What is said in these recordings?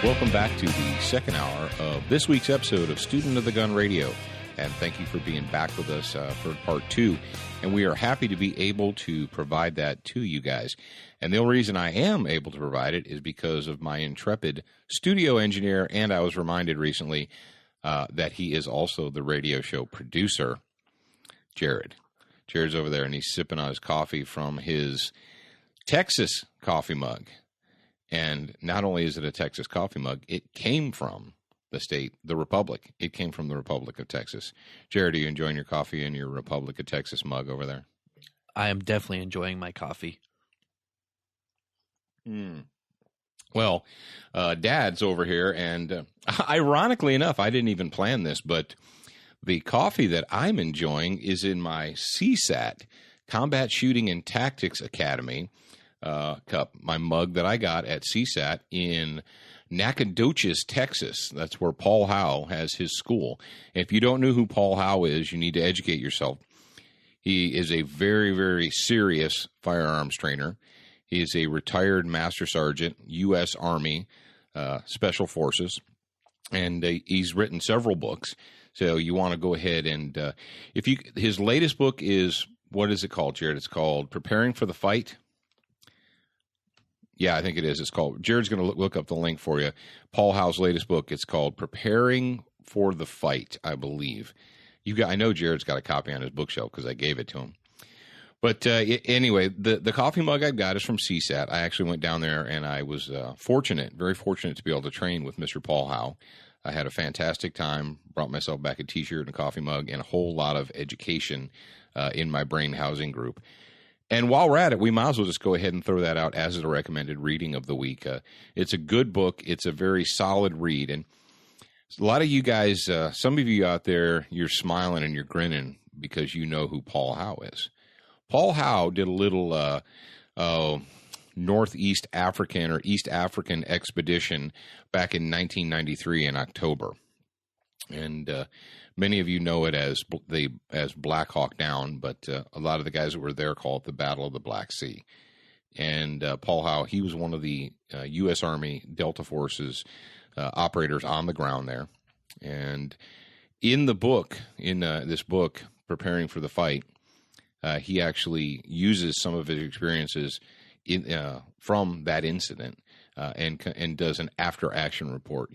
Welcome back to the second hour of this week's episode of Student of the Gun Radio. And thank you for being back with us for part two. And we are happy to be able to provide that to you guys. And the only reason I am able to provide it is because of my intrepid studio engineer. And I was reminded recently that he is also the radio show producer, Jared. Jared's over there, and he's sipping on his coffee from his Texas coffee mug. And not only is it a Texas coffee mug, it came from the Republic. It came from the Republic of Texas. Jared, are you enjoying your coffee in your Republic of Texas mug over there? I am definitely enjoying my coffee. Well, Dad's over here, and ironically enough, I didn't even plan this, but the coffee that I'm enjoying is in my CSAT, Combat Shooting and Tactics Academy, cup, my mug that I got at CSAT in Nacogdoches, Texas. That's where Paul Howe has his school. If you don't know who Paul Howe is, you need to educate yourself. He is a very, very serious firearms trainer. He is a retired Master Sergeant, U.S. Army Special Forces, and he's written several books. So you want to go ahead and his latest book is, what is it called, Jared? It's called Preparing for the Fight. Yeah, I think it is. It's called, Jared's going to look up the link for you. Paul Howe's latest book, it's called Preparing for the Fight, I believe. I know Jared's got a copy on his bookshelf because I gave it to him. But anyway, the coffee mug I've got is from CSAT. I actually went down there, and I was very fortunate to be able to train with Mr. Paul Howe. I had a fantastic time, brought myself back a T-shirt and a coffee mug, and a whole lot of education in my brain housing group. And while we're at it, we might as well just go ahead and throw that out as a recommended reading of the week. It's a good book. It's a very solid read. And a lot of you guys, some of you out there, you're smiling and you're grinning because you know who Paul Howe is. Paul Howe did a little Northeast African or East African expedition back in 1993 in October. And many of you know it as Black Hawk Down, but a lot of the guys that were there call it the Battle of the Black Sea. And Paul Howe, he was one of the U.S. Army Delta Forces operators on the ground there. And in the book, this book, Preparing for the Fight, he actually uses some of his experiences from that incident and does an after-action report,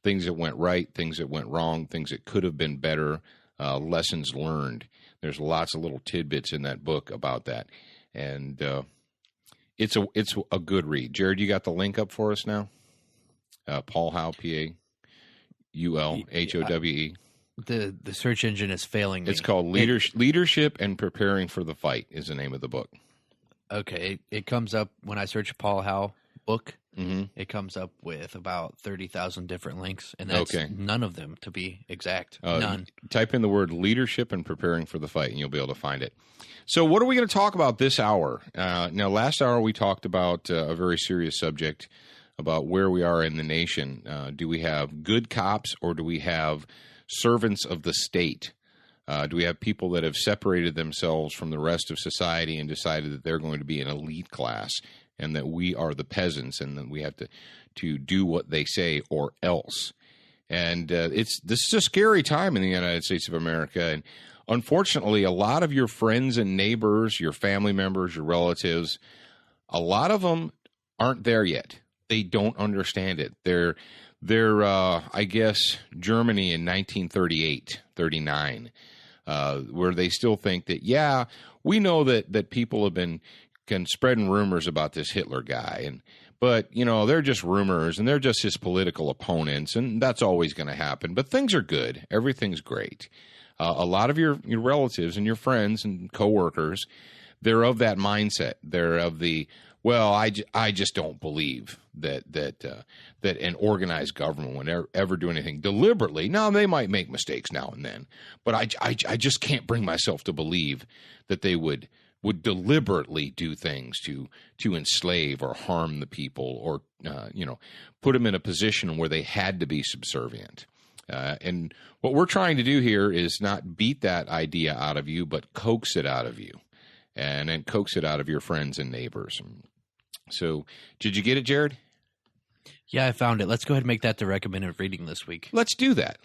things that went right, things that went wrong, things that could have been better, lessons learned. There's lots of little tidbits in that book about that. And it's a good read. Jared, you got the link up for us now? Paul Howe, Paulhowe. The search engine is failing me. It's called Leadership and Preparing for the Fight is the name of the book. Okay. It comes up when I search Paul Howe book. Mm-hmm. It comes up with about 30,000 different links, and that's none of them, to be exact. None. Type in the word Leadership and Preparing for the Fight, and you'll be able to find it. So what are we going to talk about this hour? Now, last hour we talked about a very serious subject about where we are in the nation. Do we have good cops, or do we have servants of the state? Do we have people that have separated themselves from the rest of society and decided that they're going to be an elite class and that we are the peasants and that we have to do what they say or else? And this is a scary time in the United States of America. And unfortunately, a lot of your friends and neighbors, your family members, your relatives, a lot of them aren't there yet. They don't understand it. They're I guess, Germany in 1938, 39, where they still think that, yeah, we know that people have been spreading rumors about this Hitler guy, but they're just rumors and they're just his political opponents, and that's always going to happen. But things are good. Everything's great. A lot of your relatives and your friends and coworkers, they're of that mindset. They're of the, well, I just don't believe that an organized government would ever do anything deliberately. Now, they might make mistakes now and then, but I just can't bring myself to believe that they would deliberately do things to enslave or harm the people or put them in a position where they had to be subservient. And what we're trying to do here is not beat that idea out of you, but coax it out of you, and coax it out of your friends and neighbors. So, did you get it, Jared? Yeah, I found it. Let's go ahead and make that the recommended reading this week. Let's do that.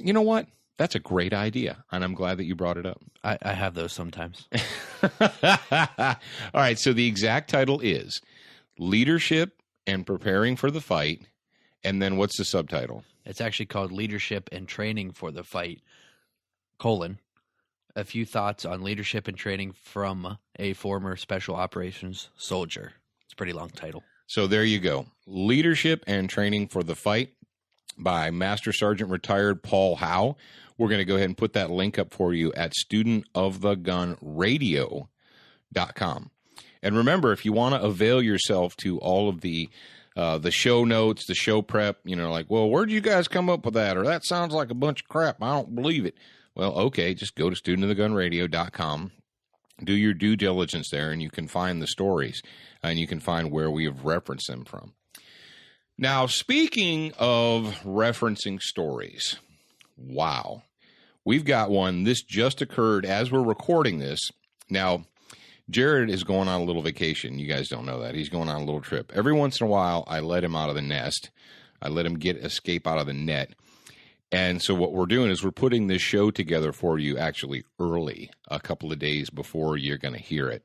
You know what? That's a great idea, and I'm glad that you brought it up. I have those sometimes. All right, so the exact title is Leadership and Preparing for the Fight, and then what's the subtitle? It's actually called Leadership and Training for the Fight, a few thoughts on leadership and training from a former special operations soldier. It's a pretty long title. So there you go. Leadership and Training for the Fight by Master Sergeant Retired Paul Howe. We're going to go ahead and put that link up for you at studentofthegunradio.com. And remember, if you want to avail yourself to all of the show notes, the show prep, like, well, where'd you guys come up with that? Or that sounds like a bunch of crap. I don't believe it. Well, okay, just go to studentofthegunradio.com. Do your due diligence there, and you can find the stories, and you can find where we have referenced them from. Now, speaking of referencing stories, wow. We've got one. This just occurred as we're recording this. Now, Jared is going on a little vacation. You guys don't know that. He's going on a little trip. Every once in a while, I let him out of the nest. I let him escape out of the net. And so what we're doing is we're putting this show together for you actually early, a couple of days before you're going to hear it.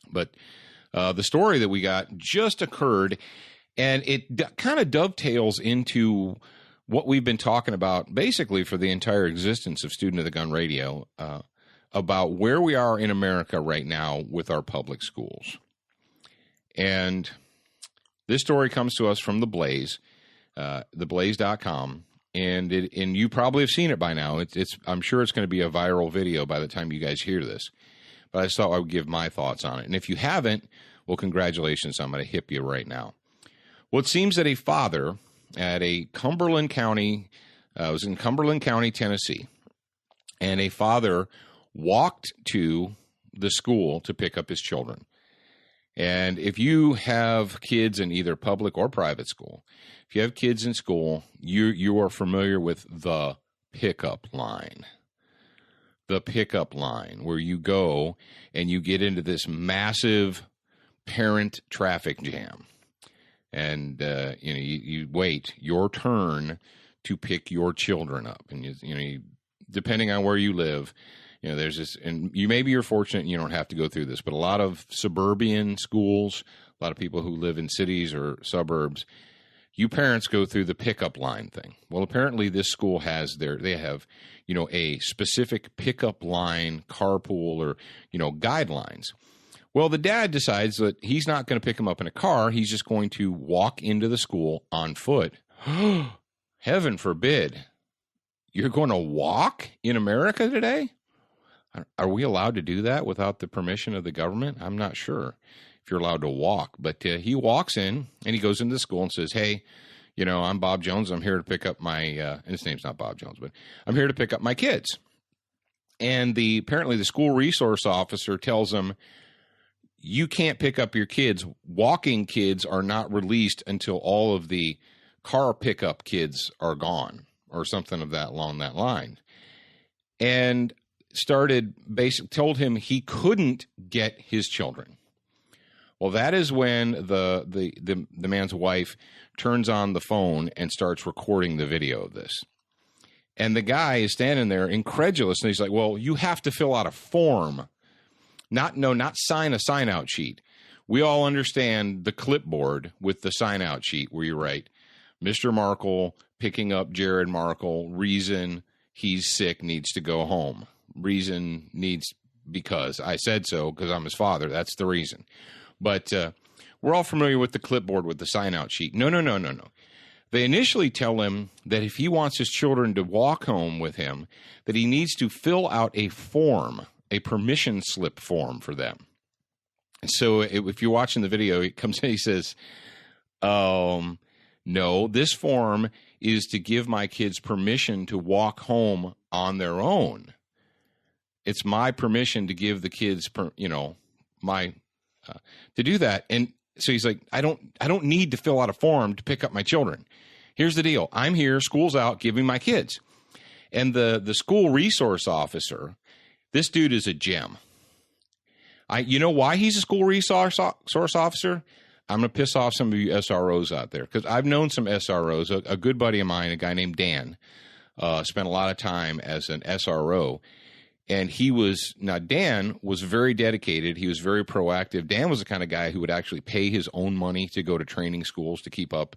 But the story that we got just occurred, and it kind of dovetails into what we've been talking about basically for the entire existence of Student of the Gun Radio, about where we are in America right now with our public schools. And this story comes to us from The Blaze, theblaze.com. And you probably have seen it by now. I'm sure it's going to be a viral video by the time you guys hear this. But I just thought I would give my thoughts on it. And if you haven't, well, congratulations. I'm going to hip you right now. Well, it seems that a father at a Cumberland County, was in Cumberland County, Tennessee, and a father walked to the school to pick up his children. And if you have kids in either public or private school, if you have kids in school, you are familiar with the pickup line. The pickup line, where you go and you get into this massive parent traffic jam. And you wait your turn to pick your children up. And you depending on where you live, there's this, and you're fortunate and you don't have to go through this, but a lot of suburban schools, a lot of people who live in cities or suburbs, you parents go through the pickup line thing. Well, apparently this school they have a specific pickup line, carpool, or, guidelines. Well, the dad decides that he's not going to pick him up in a car. He's just going to walk into the school on foot. Heaven forbid. You're going to walk in America today? Are we allowed to do that without the permission of the government? I'm not sure if you're allowed to walk. But he walks in, and he goes into the school and says, hey, I'm Bob Jones. I'm here to pick up my and his name's not Bob Jones, but I'm here to pick up my kids. And apparently the school resource officer tells him, you can't pick up your kids. Walking kids are not released until all of the car pickup kids are gone, or something along that line. And told him he couldn't get his children. Well, that is when the man's wife turns on the phone and starts recording the video of this. And the guy is standing there incredulous, and he's like, well, you have to fill out a form. Not sign a sign-out sheet. We all understand the clipboard with the sign-out sheet where you write, Mr. Markle picking up Jared Markle, reason he's sick, needs to go home. Reason because I said so, because I'm his father. That's the reason. But we're all familiar with the clipboard with the sign-out sheet. No. They initially tell him that if he wants his children to walk home with him, that he needs to fill out a form, a permission slip form for them. So if you're watching the video, he comes in, he says, no, this form is to give my kids permission to walk home on their own. It's my permission to give the kids, to do that. And so he's like, I don't need to fill out a form to pick up my children. Here's the deal. I'm here, school's out, give me my kids. And the school resource officer, this dude is a gem. You know why he's a school resource officer? I'm going to piss off some of you SROs out there, because I've known some SROs. A good buddy of mine, a guy named Dan, spent a lot of time as an SRO. And Dan was very dedicated. He was very proactive. Dan was the kind of guy who would actually pay his own money to go to training schools to keep up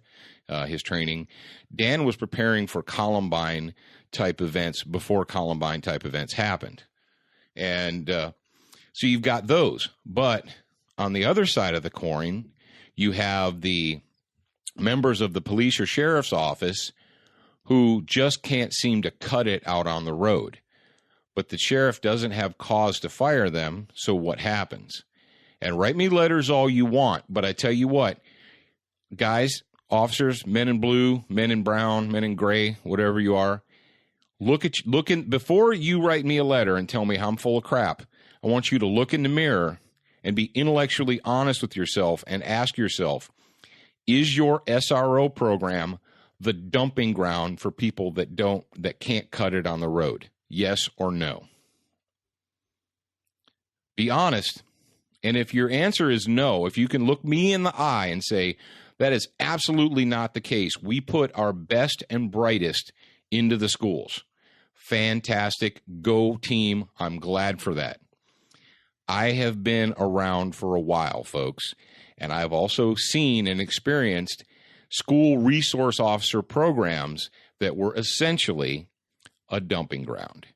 his training. Dan was preparing for Columbine type events before Columbine type events happened. And so you've got those. But on the other side of the coin, you have the members of the police or sheriff's office who just can't seem to cut it out on the road. But the sheriff doesn't have cause to fire them, so what happens? And write me letters all you want, but I tell you what, guys, officers, men in blue, men in brown, men in gray, whatever you are, before you write me a letter and tell me I'm full of crap, I want you to look in the mirror and be intellectually honest with yourself and ask yourself, is your SRO program the dumping ground for people that can't cut it on the road? Yes or no? Be honest. And if your answer is no, if you can look me in the eye and say, that is absolutely not the case, we put our best and brightest into the schools. Fantastic. Go team. I'm glad for that. I have been around for a while, folks, and I've also seen and experienced school resource officer programs that were essentially a dumping ground.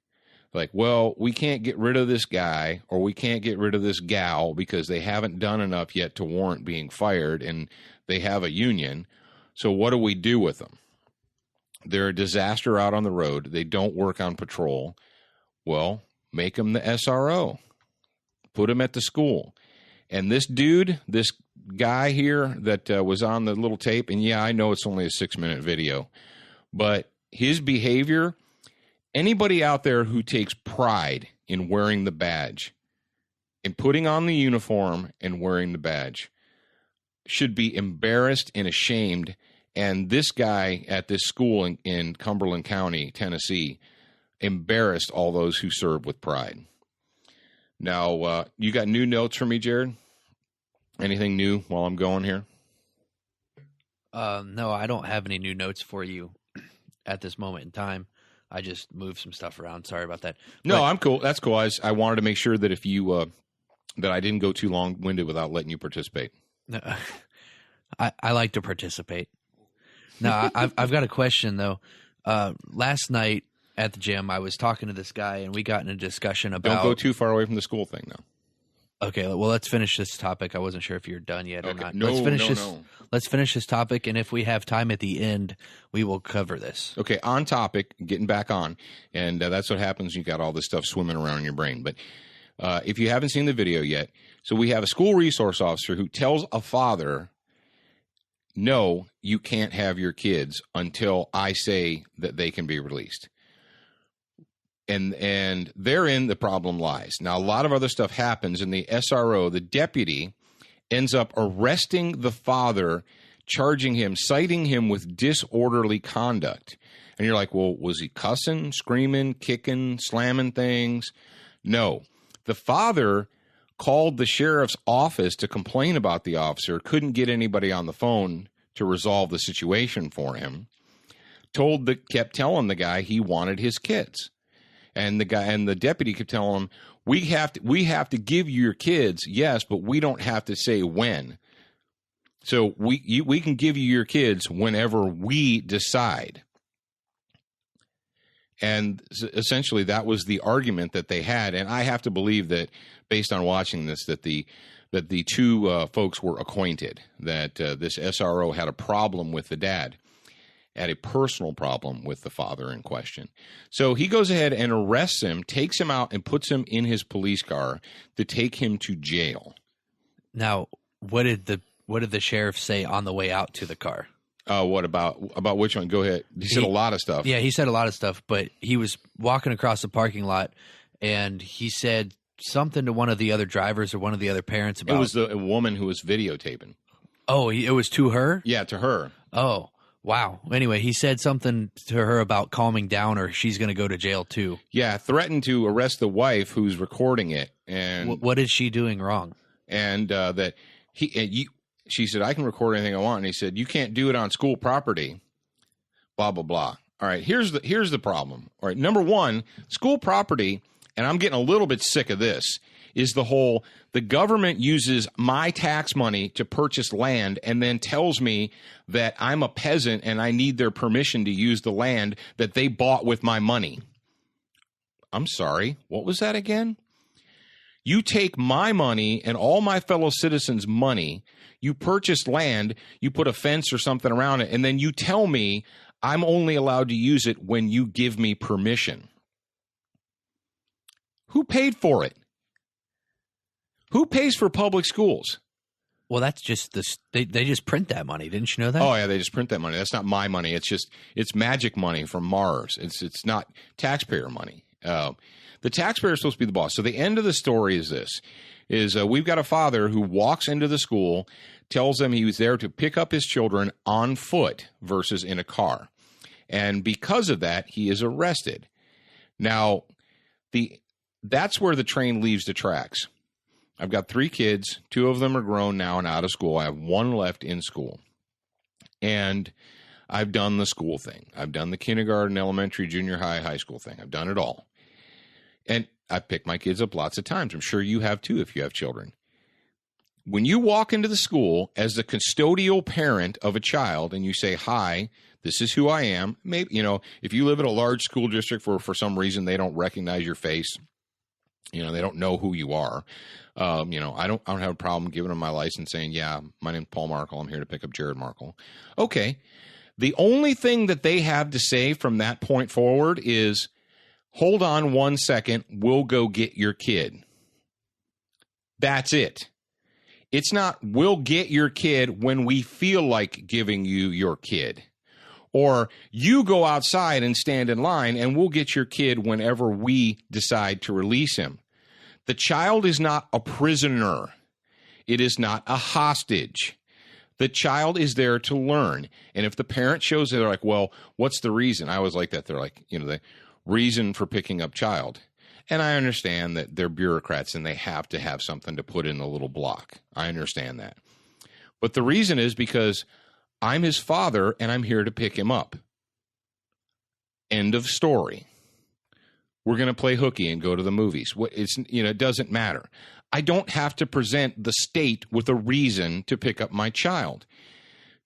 Like, well, we can't get rid of this guy or we can't get rid of this gal because they haven't done enough yet to warrant being fired and they have a union. So what do we do with them? They're a disaster out on the road. They don't work on patrol. Well, make them the SRO. Put them at the school. And this dude, this guy here that was on the little tape, and yeah, I know it's only a 6-minute video, but his behavior, anybody out there who takes pride in wearing the badge, in putting on the uniform and wearing the badge, should be embarrassed and ashamed. And this guy at this school in Cumberland County, Tennessee, embarrassed all those who serve with pride. Now, you got new notes for me, Jared? Anything new while I'm going here? No, I don't have any new notes for you at this moment in time. I just moved some stuff around. Sorry about that. No, I'm cool. That's cool. I wanted to make sure that if you that I didn't go too long-winded without letting you participate. No, I like to participate. Now, I've got a question, though. Last night at the gym, I was talking to this guy, and we got in a discussion about... Don't go too far away from the school thing, though. Okay, well, let's finish this topic. I wasn't sure if you're done yet or not. No. Let's finish this topic, and if we have time at the end, we will cover this. Okay, on topic, getting back on, and that's what happens. You got all this stuff swimming around in your brain. But if you haven't seen the video yet, so we have a school resource officer who tells a father, no, you can't have your kids until I say that they can be released. And therein the problem lies. Now, a lot of other stuff happens, and the SRO, the deputy, ends up arresting the father, charging him, citing him with disorderly conduct. And you're like, well, was he cussing, screaming, kicking, slamming things? No. The father called the sheriff's office to complain about the officer, couldn't get anybody on the phone to resolve the situation for him, kept telling the guy he wanted his kids. And the deputy kept telling him, we have to give you your kids, yes, but we don't have to say when. So we can give you your kids whenever we decide. And essentially that was the argument that they had. And I have to believe that, based on watching this, that the two folks were acquainted, that this SRO had a problem with the dad, had a personal problem with the father in question. So he goes ahead and arrests him, takes him out, and puts him in his police car to take him to jail. Now, what did the sheriff say on the way out to the car? What about which one? Go ahead. He said a lot of stuff. Yeah, he said a lot of stuff, but he was walking across the parking lot, and he said something to one of the other drivers or one of the other parents about... It was a woman who was videotaping. Oh, it was to her? Yeah, to her. Oh, wow. Anyway, he said something to her about calming down or she's going to go to jail too. Yeah, threatened to arrest the wife who's recording it. And what is she doing wrong? And that she said, I can record anything I want. And he said, you can't do it on school property, blah, blah, blah. All right, here's the problem. All right, number one, school property, and I'm getting a little bit sick of this, is the government uses my tax money to purchase land and then tells me that I'm a peasant and I need their permission to use the land that they bought with my money. I'm sorry, what was that again? You take my money and all my fellow citizens' money, you purchase land, you put a fence or something around it, and then you tell me I'm only allowed to use it when you give me permission. Who paid for it? Who pays for public schools? Well, that's just this. They just print that money. Didn't you know that? Oh yeah, they just print that money. That's not my money. It's magic money from Mars. It's not taxpayer money. The taxpayer is supposed to be the boss. So the end of the story is this: we've got a father who walks into the school, tells them he was there to pick up his children on foot versus in a car, and because of that, he is arrested. Now, that's where the train leaves the tracks. I've got 3 kids. 2 of them are grown now and out of school. I have 1 left in school. And I've done the school thing. I've done the kindergarten, elementary, junior high, high school thing. I've done it all. And I've picked my kids up lots of times. I'm sure you have too if you have children. When you walk into the school as the custodial parent of a child and you say, hi, this is who I am. Maybe, if you live in a large school district where for some reason they don't recognize your face, they don't know who you are. I don't have a problem giving them my license saying, yeah, my name's Paul Markle. I'm here to pick up Jared Markle. Okay. The only thing that they have to say from that point forward is, hold on 1 second. We'll go get your kid. That's it. It's not, we'll get your kid when we feel like giving you your kid. Or you go outside and stand in line and we'll get your kid whenever we decide to release him. The child is not a prisoner. It is not a hostage. The child is there to learn. And if the parent shows it, they're like, well, what's the reason? I always like that. They're like, the reason for picking up child. And I understand that they're bureaucrats and they have to have something to put in the little block. I understand that. But the reason is because I'm his father and I'm here to pick him up. End of story. We're going to play hooky and go to the movies. It doesn't matter. I don't have to present the state with a reason to pick up my child.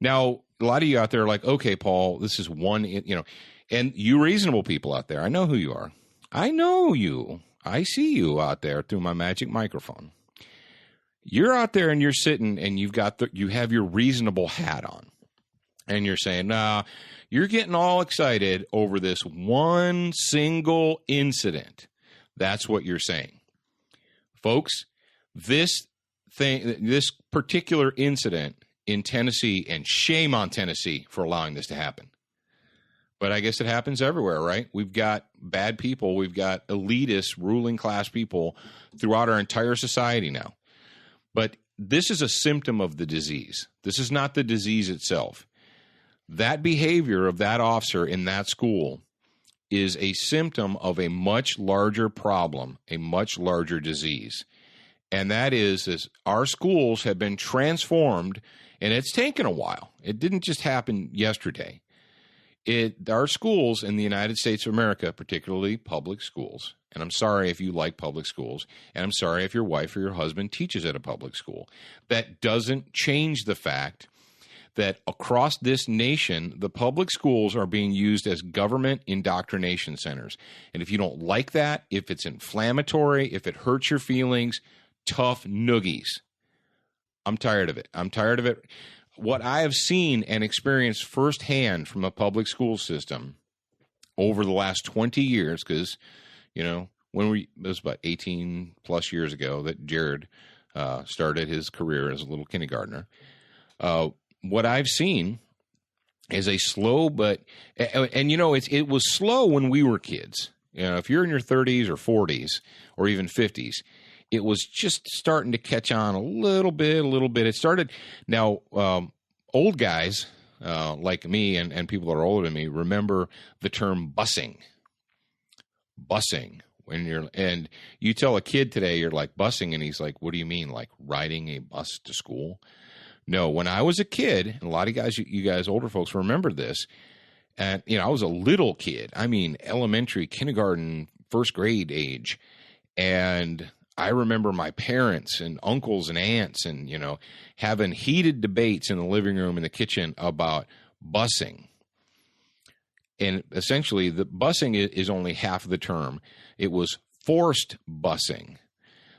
Now, a lot of you out there are like, okay, Paul, this is one, and you reasonable people out there, I know who you are. I know you. I see you out there through my magic microphone. You're out there and you're sitting and you have your reasonable hat on. And you're saying, nah, you're getting all excited over this one single incident. That's what you're saying. Folks, this particular incident in Tennessee, and shame on Tennessee for allowing this to happen. But I guess it happens everywhere, right? We've got bad people. We've got elitist ruling class people throughout our entire society now. But this is a symptom of the disease. This is not the disease itself. That behavior of that officer in that school is a symptom of a much larger problem, a much larger disease. And that is our schools have been transformed, and it's taken a while. It didn't just happen yesterday. Our schools in the United States of America, particularly public schools, and I'm sorry if you like public schools, and I'm sorry if your wife or your husband teaches at a public school. That doesn't change the fact that across this nation, the public schools are being used as government indoctrination centers. And if you don't like that, if it's inflammatory, if it hurts your feelings, tough noogies. I'm tired of it. I'm tired of it. What I have seen and experienced firsthand from a public school system over the last 20 years, because, it was about 18 plus years ago that Jared started his career as a little kindergartner. What I've seen is a slow, it was slow when we were kids. If you're in your 30s or 40s or even 50s, it was just starting to catch on a little bit. It started now. Old guys like me and people that are older than me remember the term busing. Busing. And you tell a kid today you're like busing, and he's like, "What do you mean? Like riding a bus to school?" No, when I was a kid, and a lot of you guys older folks remember this, and I was a little kid. I mean, elementary, kindergarten, first grade age, and I remember my parents and uncles and aunts and having heated debates in the living room and the kitchen about busing. And essentially, the busing is only half of the term. It was forced busing.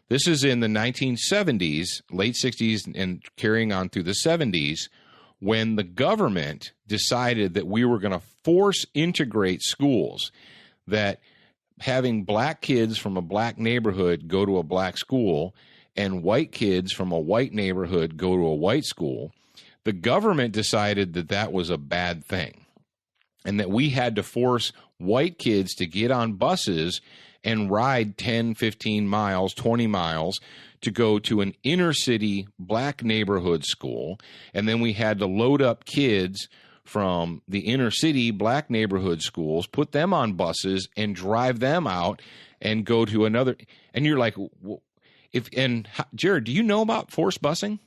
This is in the 1970s, late 60s, and carrying on through the 70s, when the government decided that we were going to force integrate schools, that having black kids from a black neighborhood go to a black school and white kids from a white neighborhood go to a white school, the government decided that that was a bad thing and that we had to force white kids to get on buses and ride 10, 15 miles, 20 miles to go to an inner city black neighborhood school. And then we had to load up kids from the inner city black neighborhood schools, put them on buses and drive them out and go to another. And you're like, Jared, do you know about forced busing?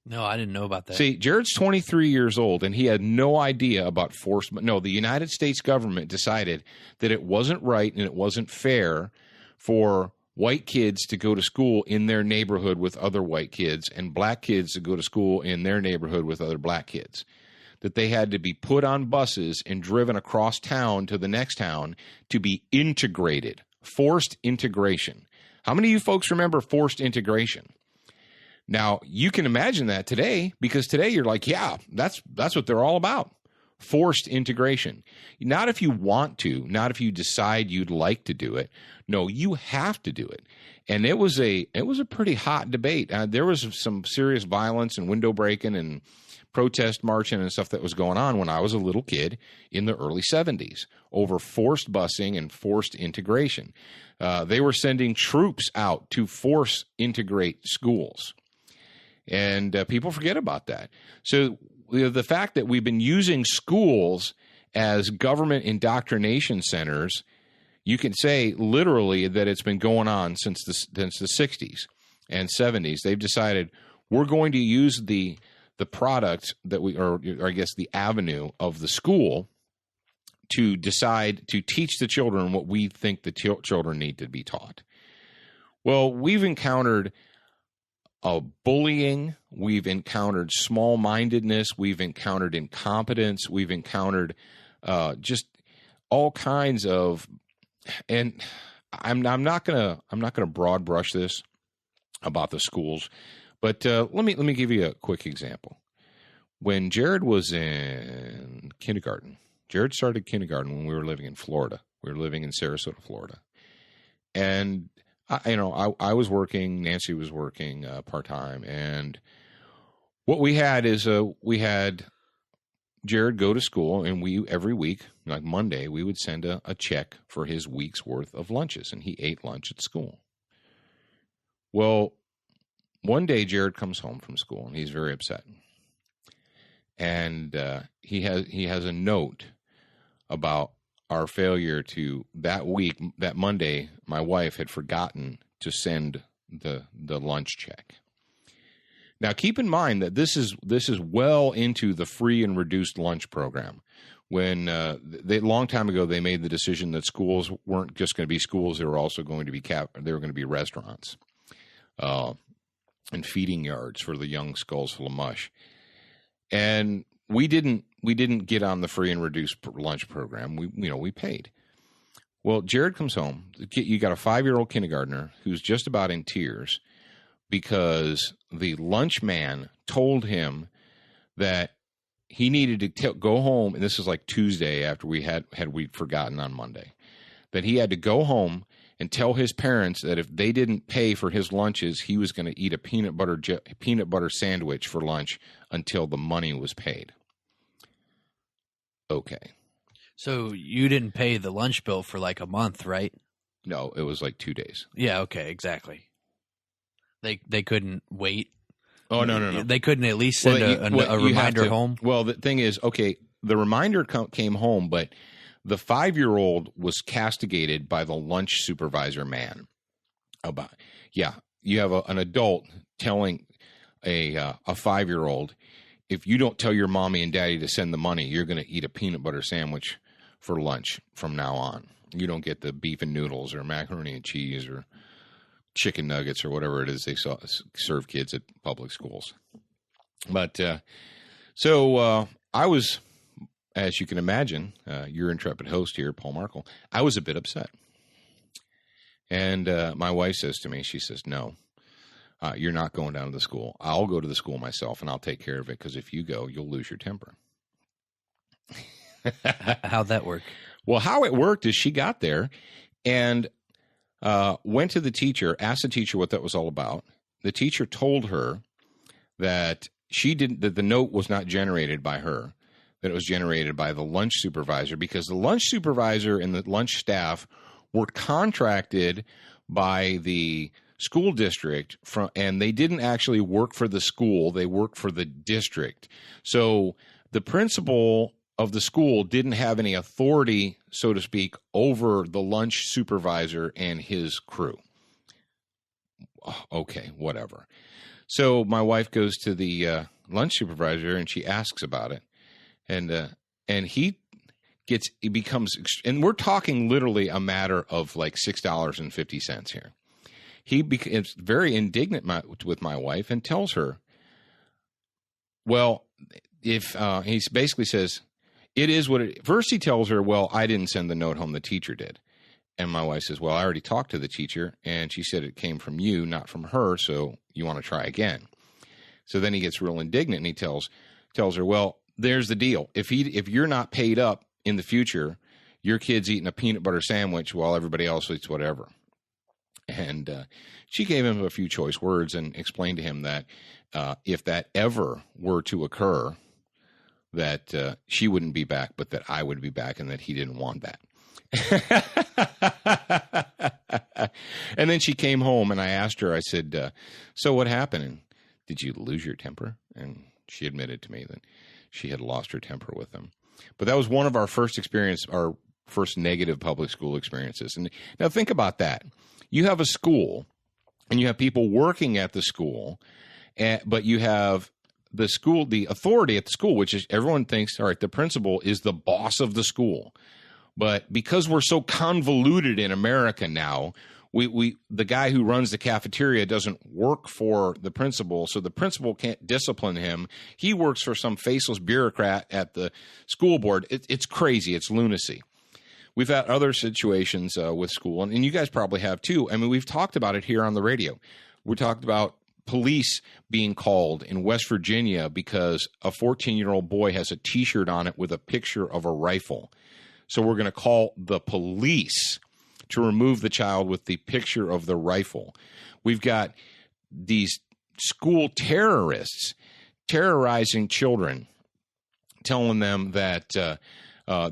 No, I didn't know about that. See, Jared's 23 years old, and he had no idea about forced. No, the United States government decided that it wasn't right and it wasn't fair for white kids to go to school in their neighborhood with other white kids and black kids to go to school in their neighborhood with other black kids. That they had to be put on buses and driven across town to the next town to be integrated. Forced integration. How many of you folks remember forced integration? Now, you can imagine that today, because today you're like, yeah, that's what they're all about. Forced integration. Not if you want to, not if you decide you'd like to do it. No, you have to do it. And it was a pretty hot debate. There was some serious violence and window breaking and protest marching and stuff that was going on when I was a little kid in the early 70s over forced busing and forced integration. They were sending troops out to force integrate schools. And people forget about that. So the fact that we've been using schools as government indoctrination centers, you can say literally that it's been going on since the 60s and 70s. They've decided we're going to use the product that or I guess the avenue of the school to decide to teach the children what we think the children need to be taught. Well, we've encountered bullying, we've encountered small-mindedness, we've encountered incompetence, we've encountered just all kinds of, and I'm not gonna broad brush this about the schools, but let me give you a quick example. When Jared was in kindergarten, Jared started kindergarten when we were living in Florida. We were living in Sarasota, Florida, and I was working, Nancy was working part-time, and what we had is we had Jared go to school, and we every week, like Monday, we would send a check for his week's worth of lunches, and he ate lunch at school. Well, one day Jared comes home from school, and he's very upset, and he has a note about our failure to that week, that Monday, my wife had forgotten to send the lunch check. Now, keep in mind that this is well into the free and reduced lunch program. When long time ago they made the decision that schools weren't just going to be schools; they were also going to be they were going to be restaurants and feeding yards for the young skulls full of mush. And we didn't get on the free and reduced lunch program. We paid. Well, Jared comes home. You got a 5-year-old kindergartner who's just about in tears because the lunch man told him that he needed to go home. And this is like Tuesday after we'd forgotten on Monday, that he had to go home and tell his parents that if they didn't pay for his lunches, he was going to eat a peanut butter sandwich for lunch until the money was paid. Okay. So you didn't pay the lunch bill for like a month, right? No, it was like 2 days. Yeah, okay, exactly. They couldn't wait. Oh, no. They couldn't at least send a reminder home? Well, the thing is, okay, the reminder came home, but the 5-year-old was castigated by the lunch supervisor man. You have an adult telling a 5-year-old, if you don't tell your mommy and daddy to send the money, you're going to eat a peanut butter sandwich for lunch from now on. You don't get the beef and noodles or macaroni and cheese or chicken nuggets or whatever it is they serve kids at public schools. But so I was, as you can imagine, your intrepid host here, Paul Markle, I was a bit upset. And my wife says to me, she says, no, you're not going down to the school. I'll go to the school myself, and I'll take care of it, because if you go, you'll lose your temper. How'd that work? Well, how it worked is she got there and went to the teacher, asked the teacher what that was all about. The teacher told her that that the note was not generated by her, that it was generated by the lunch supervisor, because the lunch supervisor and the lunch staff were contracted by the school district and they didn't actually work for the school. They worked for the district. So the principal of the school didn't have any authority, so to speak, over the lunch supervisor and his crew. Okay, whatever. So my wife goes to the lunch supervisor and she asks about it, and he becomes, and we're talking literally a matter of like $6.50 here. He becomes very indignant with my wife and tells her, well, if he basically says, it is what it. First, he tells her, well, I didn't send the note home, the teacher did. And my wife says, well, I already talked to the teacher, and she said it came from you, not from her, so you want to try again. So then he gets real indignant, and he tells her, well, there's the deal. If you're not paid up in the future, your kid's eating a peanut butter sandwich while everybody else eats whatever. And she gave him a few choice words and explained to him that if that ever were to occur, that she wouldn't be back, but that I would be back, and that he didn't want that. And then she came home, and I asked her, I said, so what happened? And did you lose your temper? And she admitted to me that she had lost her temper with him. But that was one of our first negative public school experiences. And now think about that. You have a school, and you have people working at the school, but you have the school, the authority at the school, which is everyone thinks, all right, the principal is the boss of the school. But because we're so convoluted in America now, the guy who runs the cafeteria doesn't work for the principal, so the principal can't discipline him. He works for some faceless bureaucrat at the school board. It's crazy. It's lunacy. We've had other situations with school, and you guys probably have too. I mean, we've talked about it here on the radio. We talked about police being called in West Virginia because a 14-year-old boy has a T-shirt on it with a picture of a rifle. So we're going to call the police to remove the child with the picture of the rifle. We've got these school terrorists terrorizing children, telling them that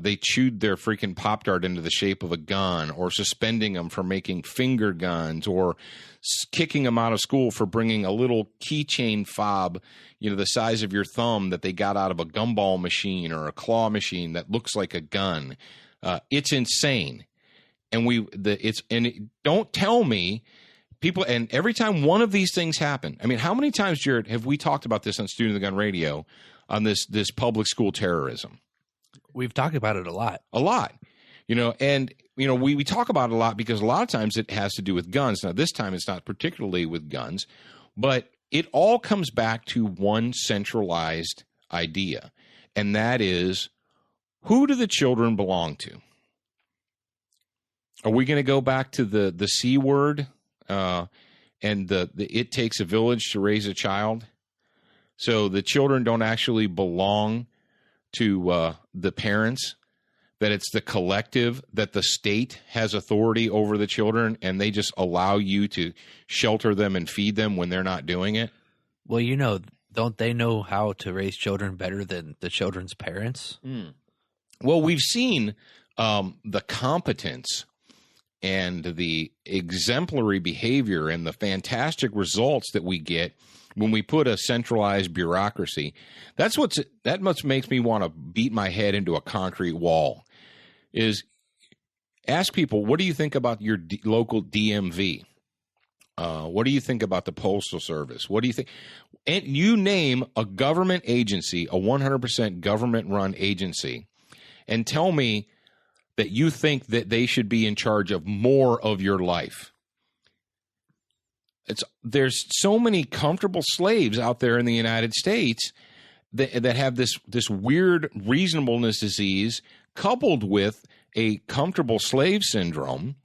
they chewed their freaking Pop-Tart into the shape of a gun, or suspending them for making finger guns, or kicking them out of school for bringing a little keychain fob, the size of your thumb, that they got out of a gumball machine or a claw machine that looks like a gun. It's insane. And don't tell me people, and every time one of these things happen, I mean, how many times, Jared, have we talked about this on Student of the Gun Radio on this public school terrorism? We've talked about it a lot. A lot. We talk about it a lot because a lot of times it has to do with guns. Now, this time it's not particularly with guns, but it all comes back to one centralized idea, and that is, who do the children belong to? Are we going to go back to the C word and the it takes a village to raise a child? So the children don't actually belong to the parents, that it's the collective, that the state has authority over the children, and they just allow you to shelter them and feed them when they're not doing it? Well, don't they know how to raise children better than the children's parents? Well, we've seen the competence and the exemplary behavior and the fantastic results that we get when we put a centralized bureaucracy. That much makes me want to beat my head into a concrete wall. Is ask people, what do you think about your local DMV? What do you think about the Postal Service? What do you think? And you name a government agency, a 100% government-run agency, and tell me that you think that they should be in charge of more of your life. There's so many comfortable slaves out there in the United States that have this weird reasonableness disease coupled with a comfortable slave syndrome,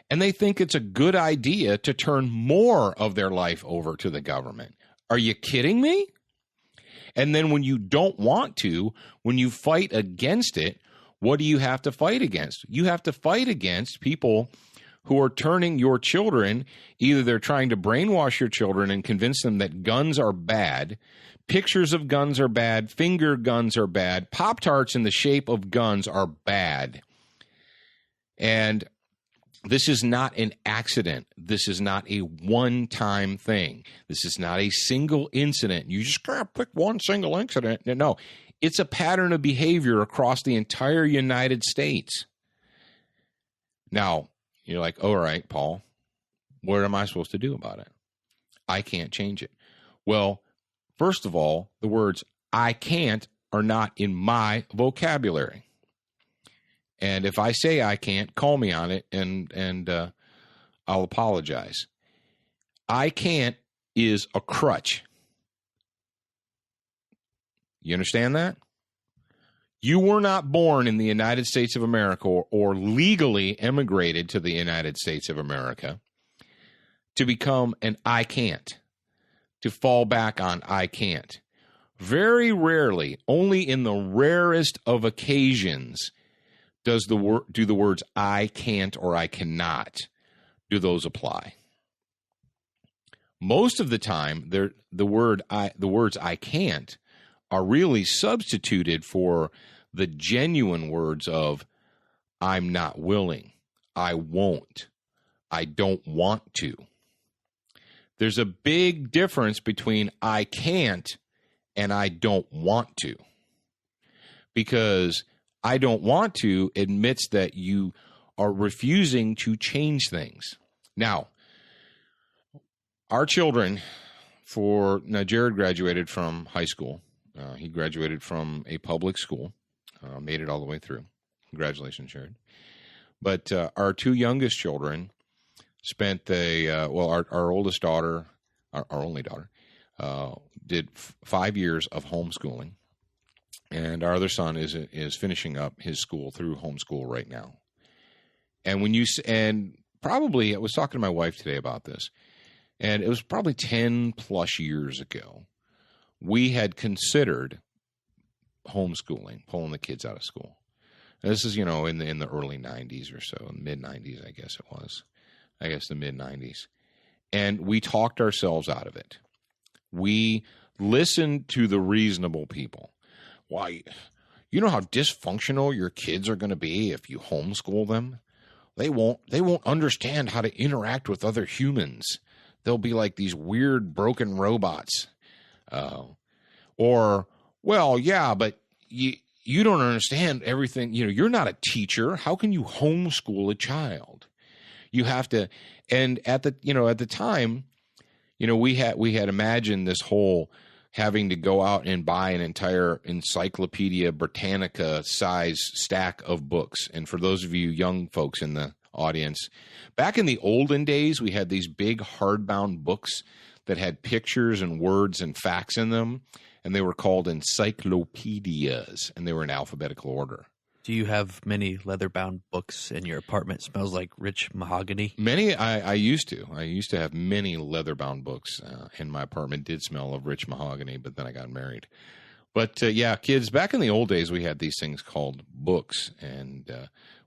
and they think it's a good idea to turn more of their life over to the government. Are you kidding me? And then when you don't want to, when you fight against it, what do you have to fight against? You have to fight against people who are turning your children, either they're trying to brainwash your children and convince them that guns are bad, pictures of guns are bad, finger guns are bad, Pop-Tarts in the shape of guns are bad. And this is not an accident. This is not a one-time thing. This is not a single incident. You just can't pick one single incident. No, it's a pattern of behavior across the entire United States. Now, you're like, all right, Paul, what am I supposed to do about it? I can't change it. Well, first of all, the words I can't are not in my vocabulary. And if I say I can't, call me on it, and I'll apologize. I can't is a crutch. You understand that? You were not born in the United States of America or legally immigrated to the United States of America to become an I can't, to fall back on I can't. Very rarely, only in the rarest of occasions, do the words I can't or I cannot, do those apply? Most of the time, the words I can't are really substituted for the genuine words of I'm not willing, I won't, I don't want to. There's a big difference between I can't and I don't want to, because I don't want to admits that you are refusing to change things. Now, our children, Jared graduated from high school. He graduated from a public school, made it all the way through. Congratulations, Jared. But our two youngest children spent our oldest daughter, our only daughter, did 5 years of homeschooling. And our other son is finishing up his school through homeschool right now. And probably I was talking to my wife today about this, and it was probably 10 plus years ago, we had considered homeschooling, pulling the kids out of school. And this is, in the early 90s or so, mid 90s, I guess it was. I guess the mid 90s. And we talked ourselves out of it. We listened to the reasonable people. Why, you know how dysfunctional your kids are going to be if you homeschool them? They won't understand how to interact with other humans. They'll be like these weird broken robots. But you don't understand everything. You're not a teacher. How can you homeschool a child? You have to, and at the time, we had imagined this whole having to go out and buy an entire Encyclopedia Britannica size stack of books. And for those of you young folks in the audience, back in the olden days, we had these big hardbound books that had pictures and words and facts in them, and they were called encyclopedias, and they were in alphabetical order. Do you have many leather-bound books in your apartment? Smells like rich mahogany. Many. I used to. I used to have many leather-bound books in my apartment. Did smell of rich mahogany, but then I got married. But kids, back in the old days, we had these things called books, and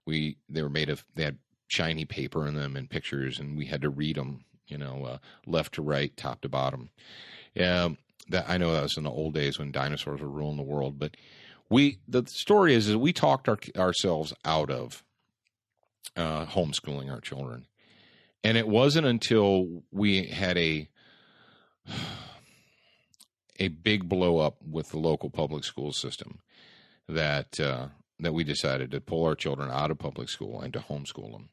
they had shiny paper in them and pictures, and we had to read them, left to right, top to bottom. I know that was in the old days when dinosaurs were ruling the world, but the story is we talked ourselves out of homeschooling our children. And it wasn't until we had a big blow up with the local public school system that we decided to pull our children out of public school and to homeschool them.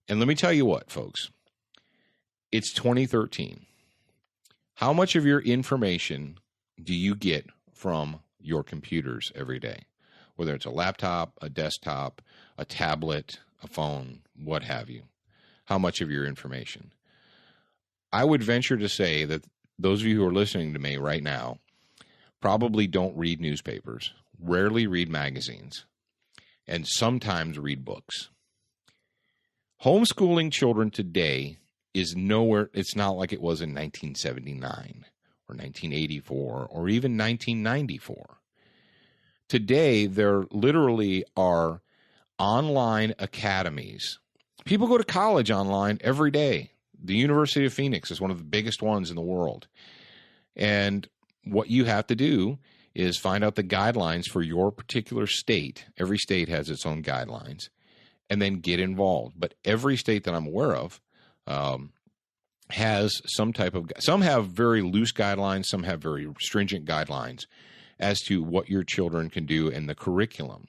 And let me tell you what, folks, It's 2013. How much of your information do you get from your computers every day? Whether it's a laptop, a desktop, a tablet, a phone, what have you. How much of your information? I would venture to say that those of you who are listening to me right now probably don't read newspapers, rarely read magazines, and sometimes read books. Homeschooling children today is nowhere, it's not like it was in 1979 or 1984 or even 1994. Today, there literally are online academies. People go to college online every day. The University of Phoenix is one of the biggest ones in the world. And what you have to do is find out the guidelines for your particular state. Every state has its own guidelines. And then get involved. But every state that I'm aware of has some type of, some have very loose guidelines, some have very stringent guidelines as to what your children can do in the curriculum.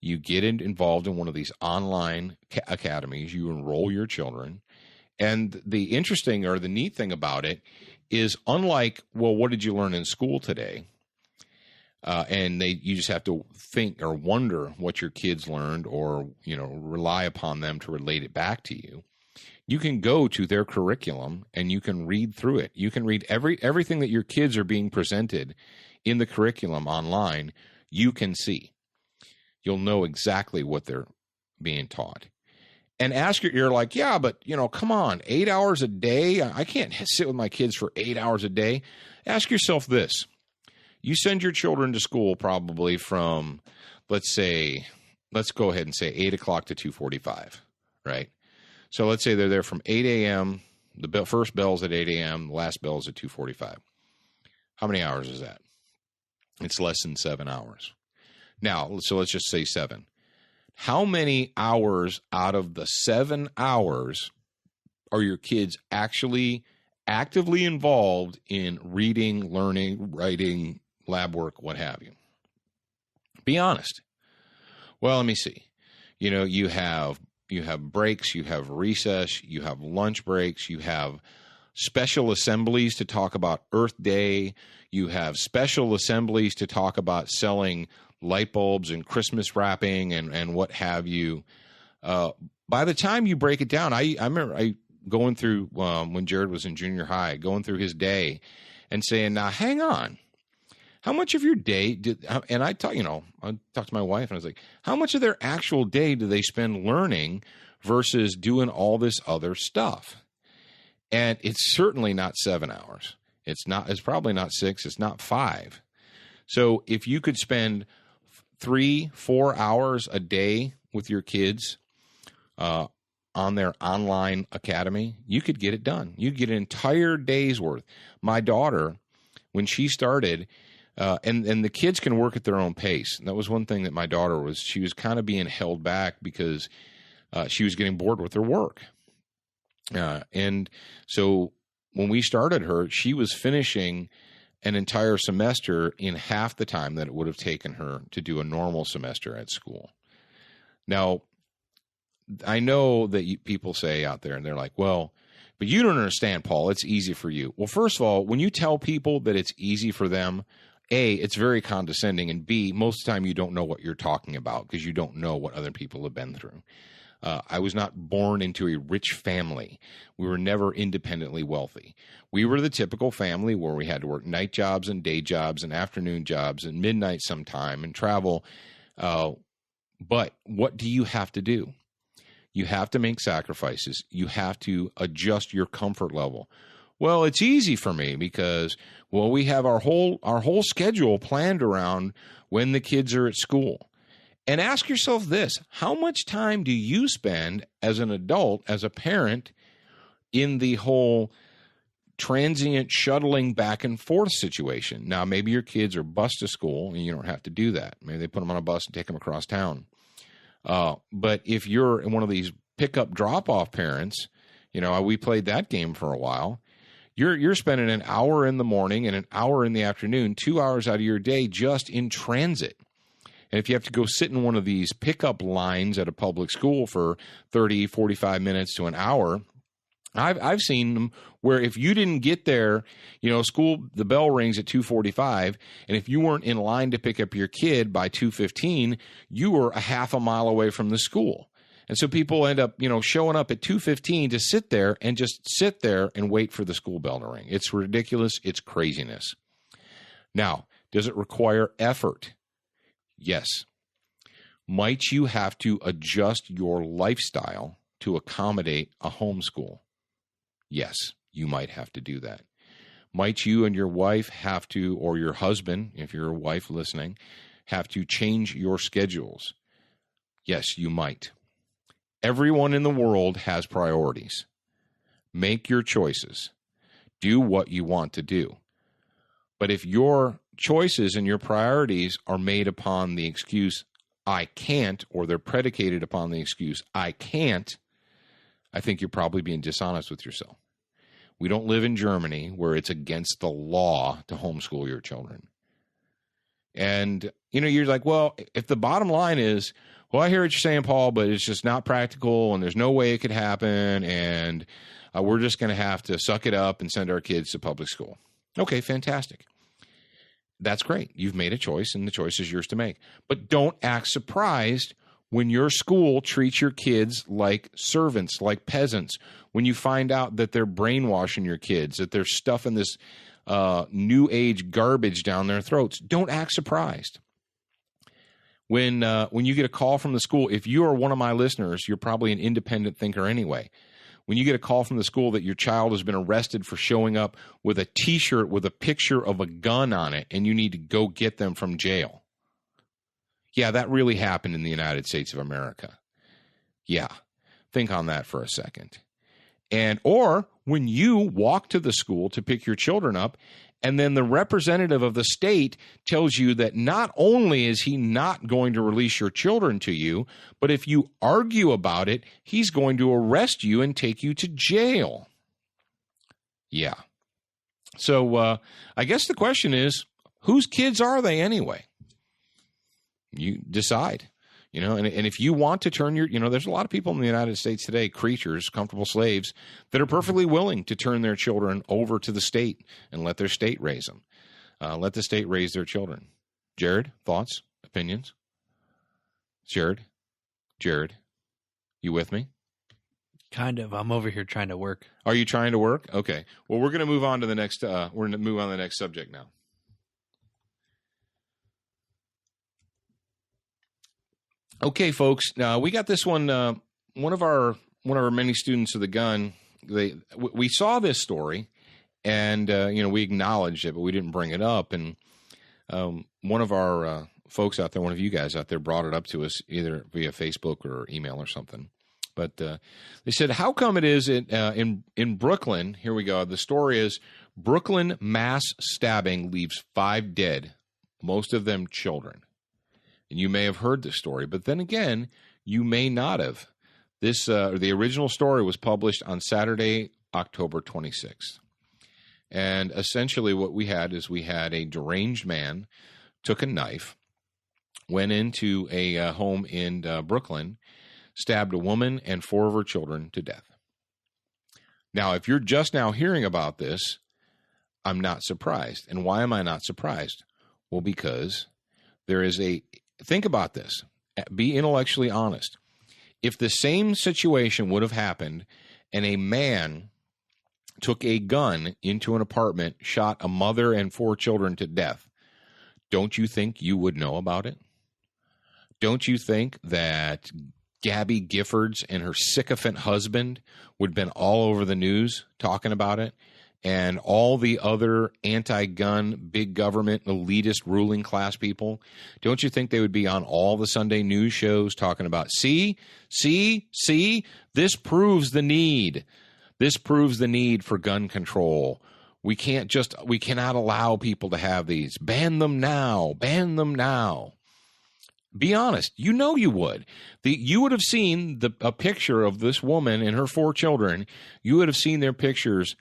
You get involved in one of these online academies, you enroll your children, and the interesting or the neat thing about it is, unlike, well, what did you learn in school today? And you just have to think or wonder what your kids learned, or rely upon them to relate it back to you. You can go to their curriculum and you can read through it. You can read everything that your kids are being presented in the curriculum online. You can see. You'll know exactly what they're being taught. And you're like, yeah, but come on, 8 hours a day. I can't sit with my kids for 8 hours a day. Ask yourself this. You send your children to school probably from, let's go ahead and say 8 o'clock to 2:45, right? So let's say they're there from 8 a.m. The first bell's at 8 a.m. The last bell's at 2:45. How many hours is that? It's less than 7 hours. Now, so let's just say 7. How many hours out of the 7 hours are your kids actually actively involved in reading, learning, writing, lab work, what have you? Be honest. Well, let me see. You have breaks, you have recess, you have lunch breaks, you have special assemblies to talk about Earth Day, you have special assemblies to talk about selling light bulbs and Christmas wrapping and what have you. By the time you break it down, I remember going through when Jared was in junior high, going through his day and saying, now hang on. How much of your day and I talked to my wife and I was like, how much of their actual day do they spend learning versus doing all this other stuff? And it's certainly not 7 hours. It's probably not 6. It's not 5. So if you could spend 3-4 hours a day with your kids on their online academy, you could get it done. You get an entire day's worth. My daughter, when she started, and the kids can work at their own pace. And that was one thing that my daughter she was kind of being held back because she was getting bored with her work. And so when we started her, she was finishing an entire semester in half the time that it would have taken her to do a normal semester at school. Now, I know that people say out there, and they're like, well, but you don't understand, Paul, it's easy for you. Well, first of all, when you tell people that it's easy for them, A, it's very condescending, and B, most of the time you don't know what you're talking about because you don't know what other people have been through. I was not born into a rich family. We were never independently wealthy. We were the typical family where we had to work night jobs and day jobs and afternoon jobs and midnight sometime and travel. But what do you have to do? You have to make sacrifices. You have to adjust your comfort level. Well, it's easy for me because, we have our whole schedule planned around when the kids are at school. And ask yourself this, how much time do you spend as an adult, as a parent, in the whole transient shuttling back and forth situation? Now, maybe your kids are bused to school and you don't have to do that. Maybe they put them on a bus and take them across town. But if you're one of these pickup drop-off parents, we played that game for a while. You're spending an hour in the morning and an hour in the afternoon, 2 hours out of your day just in transit. And if you have to go sit in one of these pickup lines at a public school for 30, 45 minutes to an hour, I've seen them where if you didn't get there, the bell rings at 2:45, and if you weren't in line to pick up your kid by 2:15, you were a half a mile away from the school. And so people end up, showing up at 2:15 to sit there and wait for the school bell to ring. It's ridiculous. It's craziness. Now, does it require effort? Yes. Might you have to adjust your lifestyle to accommodate a homeschool? Yes, you might have to do that. Might you and your wife have to, or your husband, if you're a wife listening, have to change your schedules? Yes, you might. Everyone in the world has priorities. Make your choices. Do what you want to do. But if your choices and your priorities are made upon the excuse, I can't, or they're predicated upon the excuse, I can't, I think you're probably being dishonest with yourself. We don't live in Germany where it's against the law to homeschool your children. And, you're like, well, if the bottom line is, well, I hear what you're saying, Paul, but it's just not practical and there's no way it could happen and we're just going to have to suck it up and send our kids to public school. Okay, fantastic. That's great. You've made a choice and the choice is yours to make. But don't act surprised when your school treats your kids like servants, like peasants, when you find out that they're brainwashing your kids, that they're stuffing this new age garbage down their throats. Don't act surprised. When you get a call from the school, if you are one of my listeners, you're probably an independent thinker anyway. When you get a call from the school that your child has been arrested for showing up with a T-shirt with a picture of a gun on it and you need to go get them from jail. Yeah, that really happened in the United States of America. Yeah, think on that for a second. Or when you walk to the school to pick your children up, and then the representative of the state tells you that not only is he not going to release your children to you, but if you argue about it, he's going to arrest you and take you to jail. Yeah. So I guess the question is, whose kids are they anyway? You decide. And if you want to turn there's a lot of people in the United States today, creatures, comfortable slaves, that are perfectly willing to turn their children over to the state and let their state raise them. Let the state raise their children. Jared, thoughts, opinions? Jared, you with me? Kind of. I'm over here trying to work. Are you trying to work? Okay. Well, we're going to move on to the next. We're going to move on to the next subject now. Okay, folks. Now we got this one. One of our many students of the gun. We saw this story, and we acknowledged it, but we didn't bring it up. And one of our folks out there, one of you guys out there, brought it up to us either via Facebook or email or something. But they said, "How come it is in Brooklyn?" Here we go. The story is Brooklyn mass stabbing leaves 5 dead, most of them children. And you may have heard this story, but then again, you may not have. The original story was published on Saturday, October 26th. And essentially what we had a deranged man, took a knife, went into a home in Brooklyn, stabbed a woman and 4 of her children to death. Now, if you're just now hearing about this, I'm not surprised. And why am I not surprised? Well, because there is think about this. Be intellectually honest. If the same situation would have happened and a man took a gun into an apartment, shot a mother and 4 children to death, don't you think you would know about it? Don't you think that Gabby Giffords and her sycophant husband would have been all over the news talking about it? And all the other anti-gun, big government, elitist ruling class people, don't you think they would be on all the Sunday news shows talking about, see, this proves the need. This proves the need for gun control. We cannot allow people to have these. Ban them now. Be honest. You would. You would have seen a picture of this woman and her 4 children. You would have seen their pictures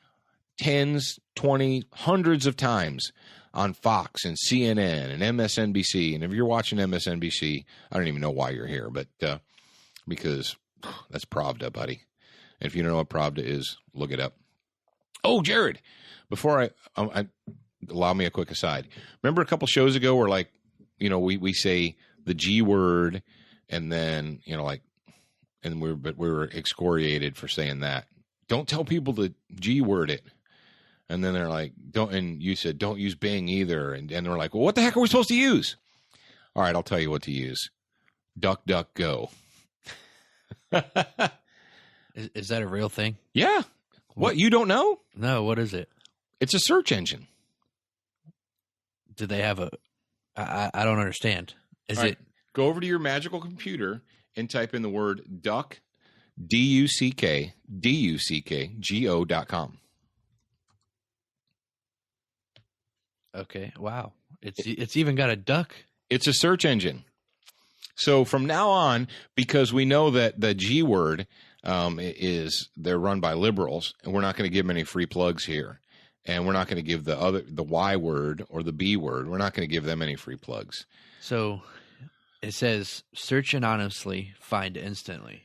tens, 20, hundreds of times on Fox and CNN and MSNBC. And if you're watching MSNBC, I don't even know why you're here, but because that's Pravda, buddy. And if you don't know what Pravda is, look it up. Oh, Jared, before I allow me a quick aside. Remember a couple shows ago where, like, you know, we say the G word, and then, you know, like, and we were excoriated for saying that. Don't tell people to G word it. And then they're like, don't, and you said, don't use Bing either. And they're like, well, what the heck are we supposed to use? All right, I'll tell you what to use. Duck, duck, go. Is that a real thing? Yeah. What, you don't know? No, what is it? It's a search engine. Do they have a? I don't understand. Is All right, it? Go over to your magical computer and type in the word duck, DUCK, DUCK, Okay. Wow. It's even got a duck. It's a search engine. So from now on, because we know that the G word they're run by liberals, and we're not going to give them any free plugs here. And we're not going to give the Y word or the B word. We're not going to give them any free plugs. So it says search anonymously, find instantly.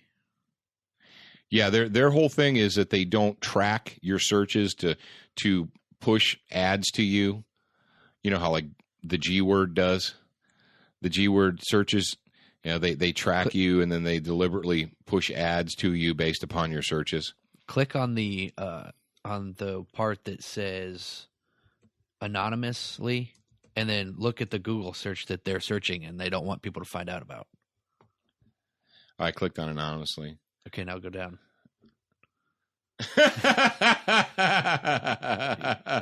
Yeah, their whole thing is that they don't track your searches to push ads to you. You know how, like, the G word does? The G word searches, you know, they track you, and then they deliberately push ads to you based upon your searches. Click on the part that says anonymously, and then look at the Google search that they're searching and they don't want people to find out about. I clicked on anonymously. Okay, now go down.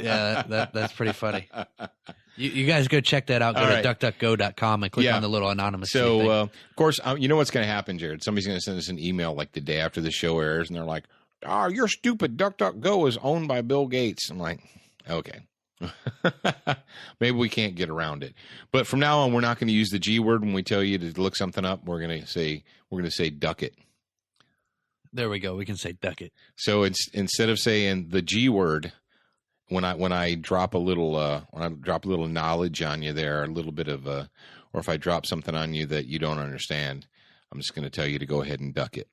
Yeah, that's pretty funny. You guys go check that out. Go to duckduckgo.com and click on the little anonymous thing. So, of course, you know what's going to happen, Jared? Somebody's going to send us an email like the day after the show airs, and they're like, "Oh, you're stupid. DuckDuckGo is owned by Bill Gates." I'm like, okay. Maybe we can't get around it. But from now on, we're not going to use the G word when we tell you to look something up. We're going to say duck it. There we go. We can say duck it. So instead of saying the G word, when I drop a little knowledge on you there, a little bit of or if I drop something on you that you don't understand, I'm just going to tell you to go ahead and duck it.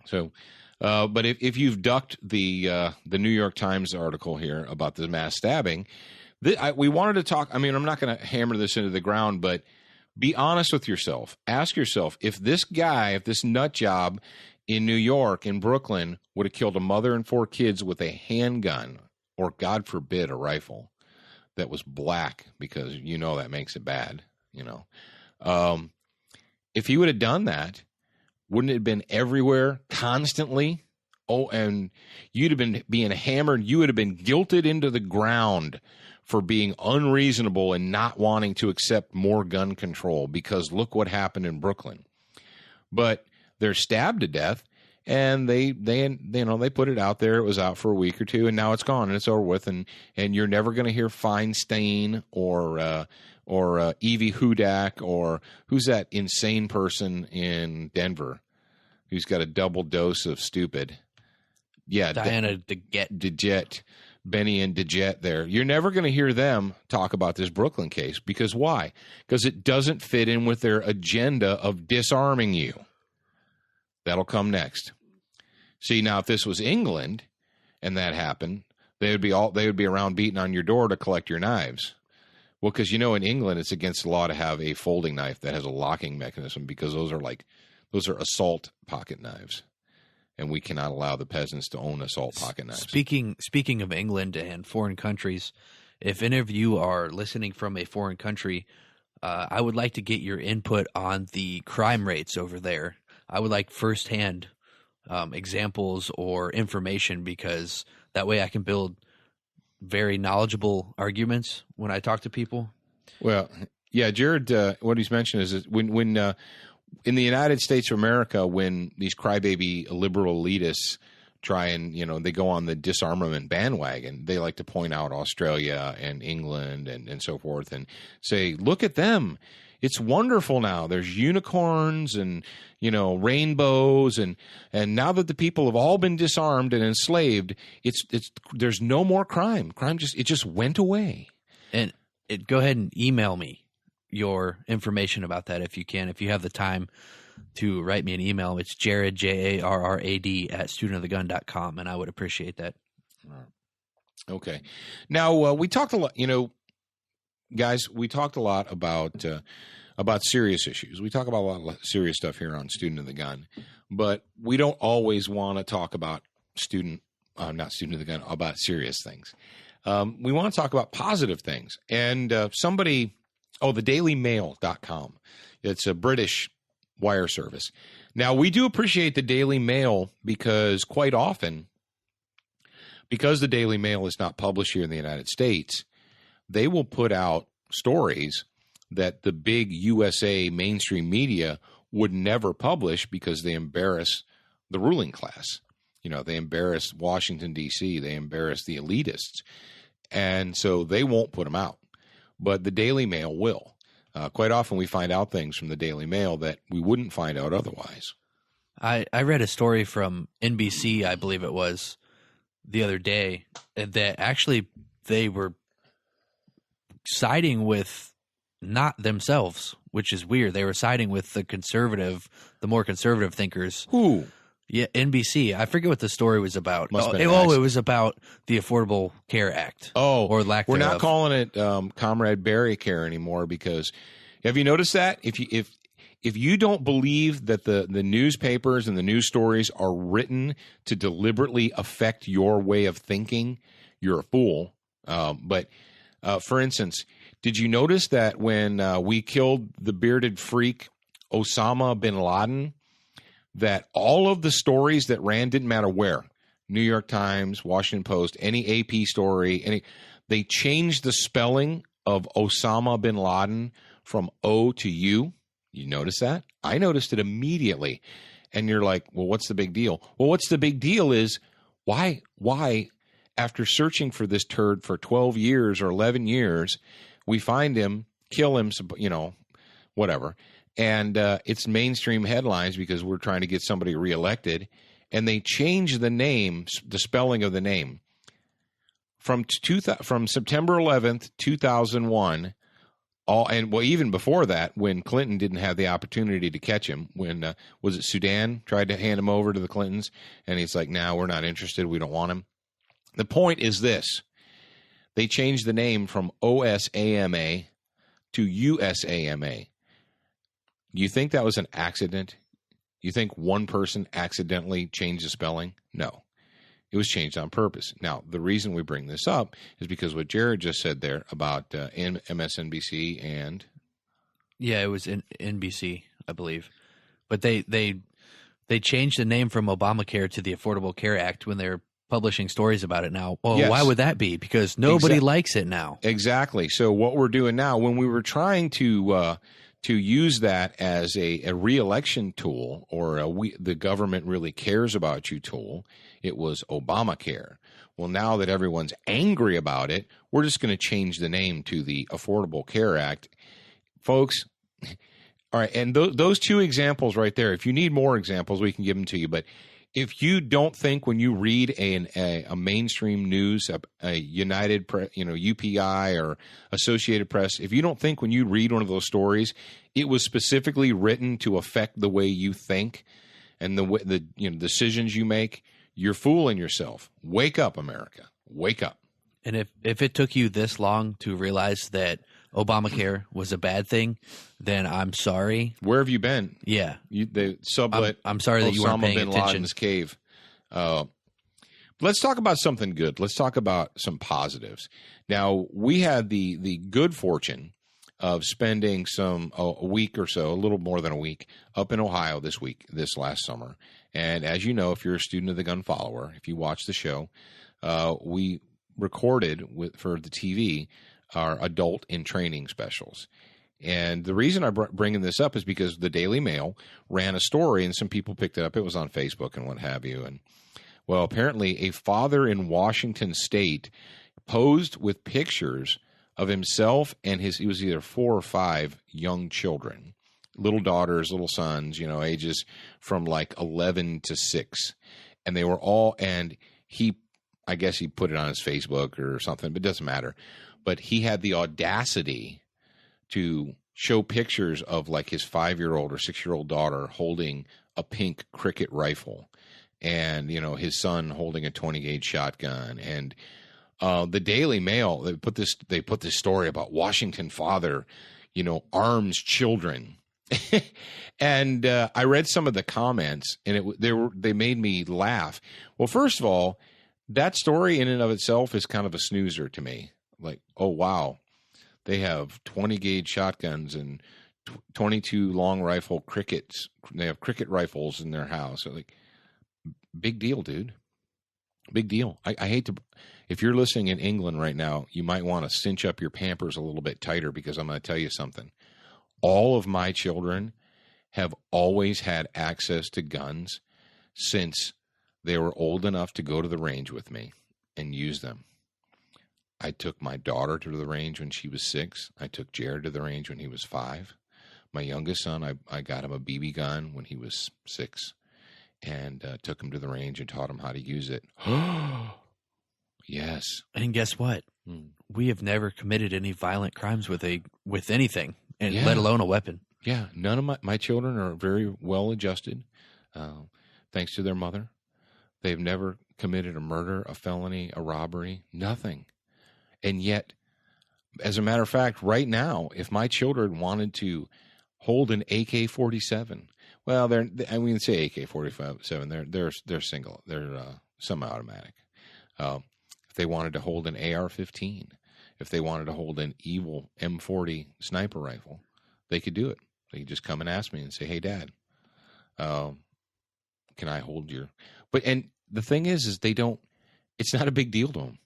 So, but if you've ducked the New York Times article here about the mass stabbing, we wanted to talk. I mean, I'm not going to hammer this into the ground, but be honest with yourself. Ask yourself, if this nut job in New York, in Brooklyn, would have killed a mother and 4 kids with a handgun, or God forbid, a rifle that was black, because you know that makes it bad, you know. If he would have done that, wouldn't it have been everywhere constantly? Oh, and you'd have been being hammered. You would have been guilted into the ground for being unreasonable and not wanting to accept more gun control, because look what happened in Brooklyn. But they're stabbed to death, and they put it out there. It was out for a week or two, and now it's gone and it's over with. And you're never going to hear Feinstein or Evie Hudak, or who's that insane person in Denver who's got a double dose of stupid. Yeah, Diana DeGette. Benny and DeJet there. You're never going to hear them talk about this Brooklyn case. Because why? Because it doesn't fit in with their agenda of disarming you. That'll come next. See, now if this was England and that happened, they would be around beating on your door to collect your knives. Well, because in England it's against the law to have a folding knife that has a locking mechanism, because those are assault pocket knives, and we cannot allow the peasants to own assault pocket knives. Speaking of England and foreign countries, if any of you are listening from a foreign country, I would like to get your input on the crime rates over there. I would like firsthand examples or information, because that way I can build very knowledgeable arguments when I talk to people. Well, yeah, Jared, what he's mentioned is when in the United States of America, when these crybaby liberal elitists try and, they go on the disarmament bandwagon, they like to point out Australia and England and so forth and say, look at them. It's wonderful now. There's unicorns and, rainbows. And now that the people have all been disarmed and enslaved, there's no more crime. Crime just went away. And go ahead and email me your information about that if you can. If you have the time, to write me an email. It's Jared, Jarrad, at studentofthegun.com, and I would appreciate that. Okay. Now, we talked a lot, guys, we talked a lot about serious issues. We talk about a lot of serious stuff here on Student of the Gun, but we don't always want to talk about not Student of the Gun, about serious things. We want to talk about positive things. And the dailymail.com. It's a British wire service. Now, we do appreciate the Daily Mail because quite often, because the Daily Mail is not published here in the United States, they will put out stories that the big USA mainstream media would never publish because they embarrass the ruling class. They embarrass Washington, D.C. They embarrass the elitists. And so they won't put them out. But the Daily Mail will. Quite often we find out things from the Daily Mail that we wouldn't find out otherwise. I read a story from NBC, I believe it was, the other day, that actually they were siding with not themselves, which is weird. They were siding with the more conservative thinkers. Who? Yeah, NBC. I forget what the story was about. It was about the Affordable Care Act. Or lack thereof. We're not calling it Comrade Barry Care anymore because have you noticed that? If you don't believe that the newspapers and the news stories are written to deliberately affect your way of thinking, you're a fool. But for instance, did you notice that when we killed the bearded freak Osama bin Laden, that all of the stories that ran, didn't matter where, New York Times, Washington Post, any AP story, they changed the spelling of Osama bin Laden from O to U? You notice that? I noticed it immediately. And you're like, well, what's the big deal? Well, what's the big deal is why, after searching for this turd for 12 years or 11 years, we find him, kill him, whatever. And it's mainstream headlines because we're trying to get somebody reelected. And they changed the name, the spelling of the name. From September 11th, 2001, even before that, when Clinton didn't have the opportunity to catch him, when, was it Sudan, tried to hand him over to the Clintons, and he's like, no, we're not interested, we don't want him. The point is this. They changed the name from OSAMA to USAMA. You think that was an accident? You think one person accidentally changed the spelling? No. It was changed on purpose. Now, the reason we bring this up is because what Jared just said there about MSNBC and... Yeah, it was in NBC, I believe. But they changed the name from Obamacare to the Affordable Care Act when they're publishing stories about it now. Well, yes. Why would that be? Because nobody likes it now. Exactly. So what we're doing now, when we were trying to use that as a re-election tool or the government really cares about you tool, it was Obamacare. Well, now that everyone's angry about it, we're just going to change the name to the Affordable Care Act. Folks, all right, and those two examples right there, if you need more examples, we can give them to you. But if you don't think when you read a mainstream news, a United, UPI or Associated Press, if you don't think when you read one of those stories, it was specifically written to affect the way you think and the decisions you make, you're fooling yourself. Wake up, America. Wake up. And if it took you this long to realize that Obamacare was a bad thing, then I'm sorry. Where have you been? Yeah. They sublet I'm sorry that you weren't paying bin attention. Laden's cave. Let's talk about something good. Let's talk about some positives. Now, we had the good fortune of spending a week or so, a little more than a week, up in Ohio this last summer. And as you know, if you're a Student of the Gun follower, if you watch the show, we recorded for the TV our adult in training specials. And the reason I'm bringing this up is because the Daily Mail ran a story and some people picked it up. It was on Facebook and what have you. And well, apparently a father in Washington State posed with pictures of himself and he was either 4 or 5 young children, little daughters, little sons, ages from like 11 to 6. And they were all, and I guess he put it on his Facebook or something, but it doesn't matter. But he had the audacity to show pictures of like his 5-year-old or 6-year-old daughter holding a pink cricket rifle, and his son holding a 20 gauge shotgun. And the Daily Mail, they put this story about Washington father, arms children. And I read some of the comments, and they made me laugh. Well, first of all, that story in and of itself is kind of a snoozer to me. Like, oh wow, they have 20 gauge shotguns and 22 long rifle crickets. They have cricket rifles in their house. So like, big deal, dude. Big deal. I hate to. If you're listening in England right now, you might want to cinch up your Pampers a little bit tighter, because I'm going to tell you something. All of my children have always had access to guns since they were old enough to go to the range with me and use them. I took my daughter to the range when she was 6. I took Jared to the range when he was 5. My youngest son, I got him a BB gun when he was 6, and took him to the range and taught him how to use it. Yes. And guess what? We have never committed any violent crimes with anything, and let alone a weapon. Yeah, none of my children are very well adjusted, thanks to their mother. They've never committed a murder, a felony, a robbery, nothing. And yet, as a matter of fact, right now, if my children wanted to hold an AK-47, well, I mean, say AK-47, they're single, they're semi-automatic. If they wanted to hold an AR-15, if they wanted to hold an evil M40 sniper rifle, they could do it. They could just come and ask me and say, "Hey, Dad, can I hold your?" And the thing is they don't. It's not a big deal to them.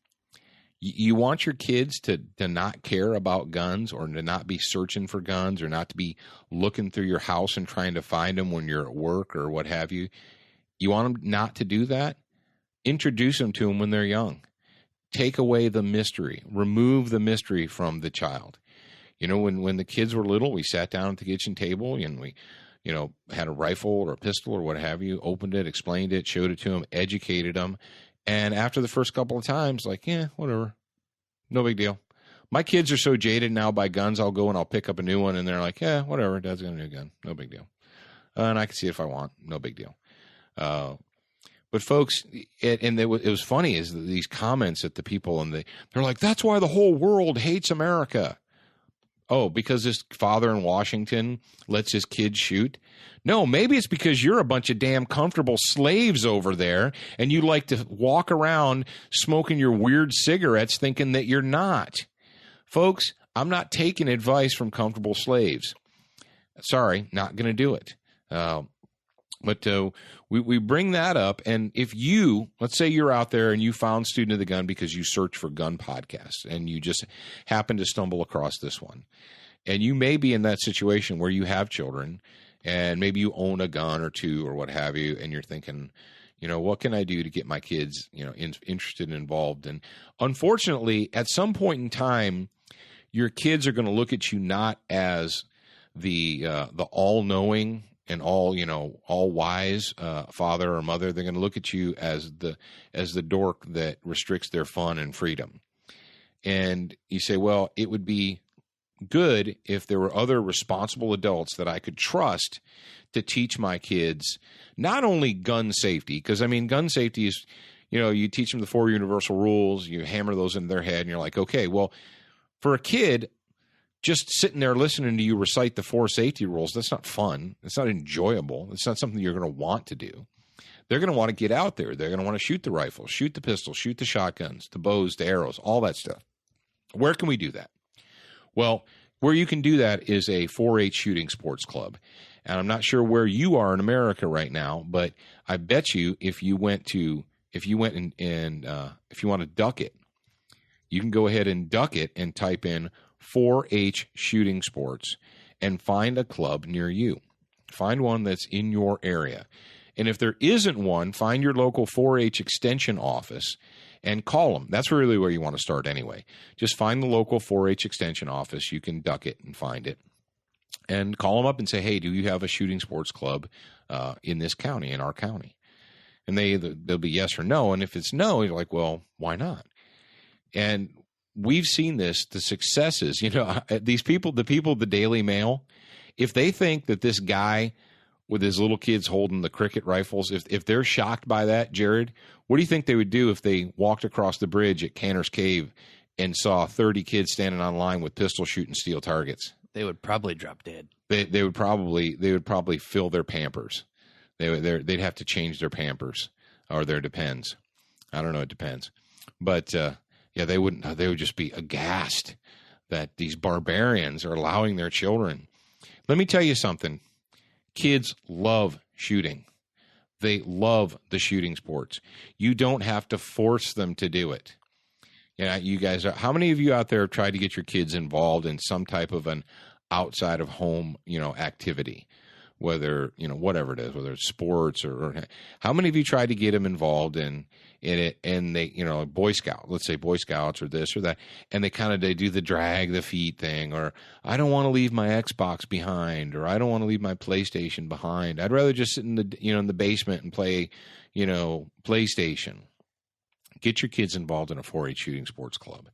You want your kids to not care about guns, or to not be searching for guns, or not to be looking through your house and trying to find them when you're at work or what have you. You want them not to do that? Introduce them to them when they're young. Take away the mystery. Remove the mystery from the child. When the kids were little, we sat down at the kitchen table and we, had a rifle or a pistol or what have you, opened it, explained it, showed it to them, educated them. And after the first couple of times, like, yeah, whatever. No big deal. My kids are so jaded now by guns, I'll go and I'll pick up a new one, and they're like, yeah, whatever, Dad's got a new gun. No big deal. And I can see it if I want. No big deal. But folks, it was funny is these comments at the people, and they're like, that's why the whole world hates America. Oh, because this father in Washington lets his kids shoot? No, maybe it's because you're a bunch of damn comfortable slaves over there, and you like to walk around smoking your weird cigarettes thinking that you're not. Folks, I'm not taking advice from comfortable slaves. Sorry, not going to do it. But we bring that up, and if let's say you're out there and you found Student of the Gun because you search for gun podcasts, and you just happen to stumble across this one, and you may be in that situation where you have children, and maybe you own a gun or two or what have you, and you're thinking, what can I do to get my kids, interested and involved? And unfortunately, at some point in time, your kids are going to look at you not as the all-knowing and all wise father or mother. They're going to look at you as the dork that restricts their fun and freedom. And you say, well, it would be good if there were other responsible adults that I could trust to teach my kids not only gun safety, because gun safety is, you teach them the 4 universal rules, you hammer those into their head, and you're like, okay, well, for a kid, just sitting there listening to you recite the 4 safety rules, that's not fun. It's not enjoyable. It's not something you're going to want to do. They're going to want to get out there. They're going to want to shoot the rifles, shoot the pistols, shoot the shotguns, the bows, the arrows, all that stuff. Where can we do that? Well, where you can do that is a 4-H shooting sports club. And I'm not sure where you are in America right now, but I bet you if you want to duck it, you can go ahead and duck it and type in 4-H shooting sports and find a club near you. Find one that's in your area. And if there isn't one, find your local 4-H extension office and call them. That's really where you want to start anyway. Just find the local 4-H extension office. You can duck it and find it. And call them up and say, hey, do you have a shooting sports club in this county, in our county? And they'll be yes or no. And if it's no, you're like, well, why not? And we've seen this, the successes, these people, the Daily Mail, if they think that this guy with his little kids holding the cricket rifles, if they're shocked by that, Jared, what do you think they would do if they walked across the bridge at Cantor's Cave and saw 30 kids standing on line with pistol shooting steel targets? They would probably drop dead. They would probably fill their Pampers. They'd have to change their Pampers or their Depends. I don't know. It depends. But they wouldn't. They would just be aghast that these barbarians are allowing their children. Let me tell you something. Kids love shooting. They love the shooting sports. You don't have to force them to do it. You guys how many of you out there have tried to get your kids involved in some type of an outside of home, activity, whether, whatever it is, whether it's sports or how many of you tried to get them involved in it, and they, Boy Scout, let's say Boy Scouts or this or that, and they do the drag the feet thing, or I don't want to leave my Xbox behind, or I don't want to leave my PlayStation behind. I'd rather just sit in the basement and play, PlayStation. Get your kids involved in a 4-H shooting sports club.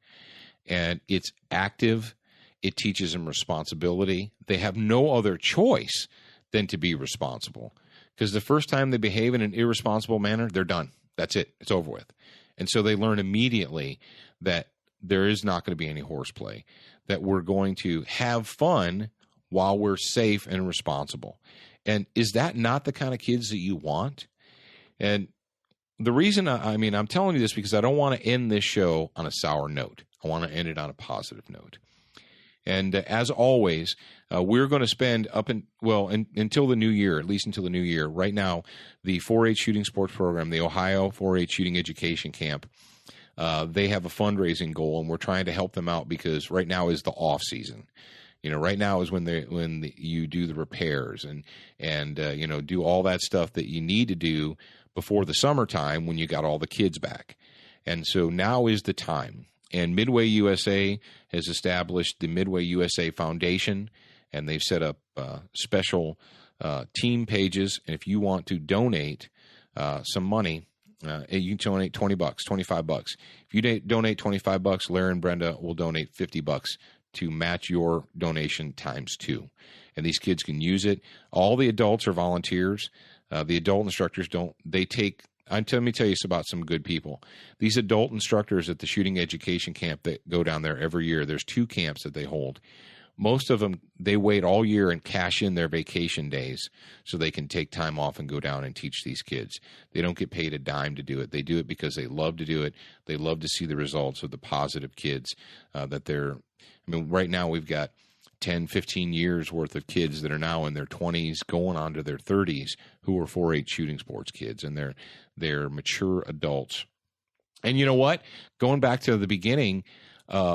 And it's active. It teaches them responsibility. They have no other choice than to be responsible. Because the first time they behave in an irresponsible manner, they're done. That's it. It's over with. And so they learn immediately that there is not going to be any horseplay, that we're going to have fun while we're safe and responsible. And is that not the kind of kids that you want? And the reason I'm telling you this because I don't want to end this show on a sour note. I want to end it on a positive note. And as always, we're going to spend until the new year, at least until the new year. Right now, the 4-H shooting sports program, the Ohio 4-H shooting education camp, they have a fundraising goal, and we're trying to help them out because right now is the off season. Right now is when you do the repairs and do all that stuff that you need to do before the summertime when you got all the kids back. And so now is the time. And Midway USA has established the Midway USA Foundation, and they've set up special team pages. And if you want to donate some money, you can donate $20, $25. If you donate $25, Larry and Brenda will donate $50 to match your donation times 2. And these kids can use it. All the adults are volunteers. The adult instructors don't. Let me tell you about some good people. These adult instructors at the shooting education camp that go down there every year, there's 2 camps that they hold. Most of them, they wait all year and cash in their vacation days so they can take time off and go down and teach these kids. They don't get paid a dime to do it. They do it because they love to do it. They love to see the results of the positive kids right now we've got 10, 15 years worth of kids that are now in their 20s going on to their 30s who are 4-H shooting sports kids, and they're mature adults. And you know what? Going back to the beginning,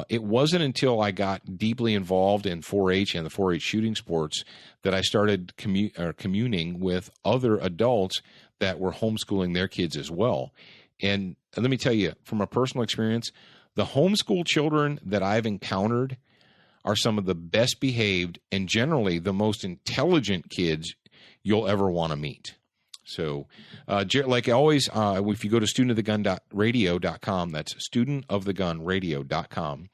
it wasn't until I got deeply involved in 4-H and the 4-H shooting sports that I started communing with other adults that were homeschooling their kids as well. And let me tell you, from a personal experience, the homeschool children that I've encountered are some of the best behaved and generally the most intelligent kids you'll ever want to meet. So, like always, if you go to studentofthegun.radio.com, that's studentofthegunradio.com,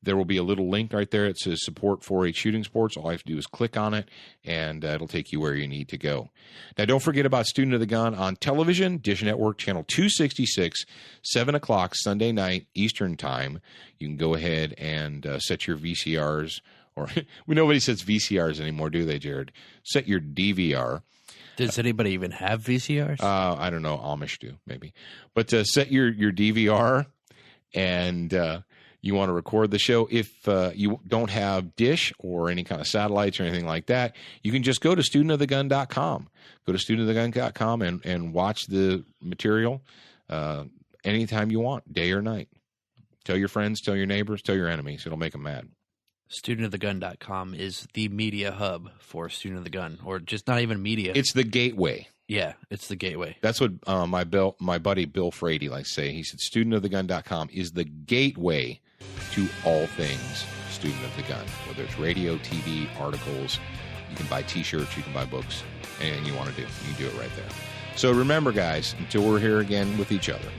there will be a little link right there. It says support 4-H shooting sports. All I have to do is click on it, and it'll take you where you need to go. Now, don't forget about Student of the Gun on television, Dish Network, channel 266, 7 o'clock Sunday night Eastern Time. You can go ahead and set your VCRs, or nobody sets VCRs anymore, do they, Jared? Set your DVR. Does anybody even have VCRs? I don't know. Amish do, maybe. But set your DVR, and you want to record the show. If you don't have Dish or any kind of satellites or anything like that, you can just go to studentofthegun.com. Go to studentofthegun.com and watch the material anytime you want, day or night. Tell your friends, tell your neighbors, tell your enemies. It'll make them mad. Studentofthegun.com is the media hub for Student of the Gun, or just not even media. It's the gateway. Yeah, it's the gateway. That's what my buddy Bill Frady likes to say. He said studentofthegun.com is the gateway to all things Student of the Gun, whether it's radio, TV, articles. You can buy T-shirts, you can buy books, anything you want to do. You can do it right there. So remember, guys, until we're here again with each other,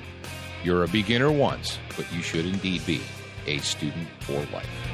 you're a beginner once, but you should indeed be a student for life.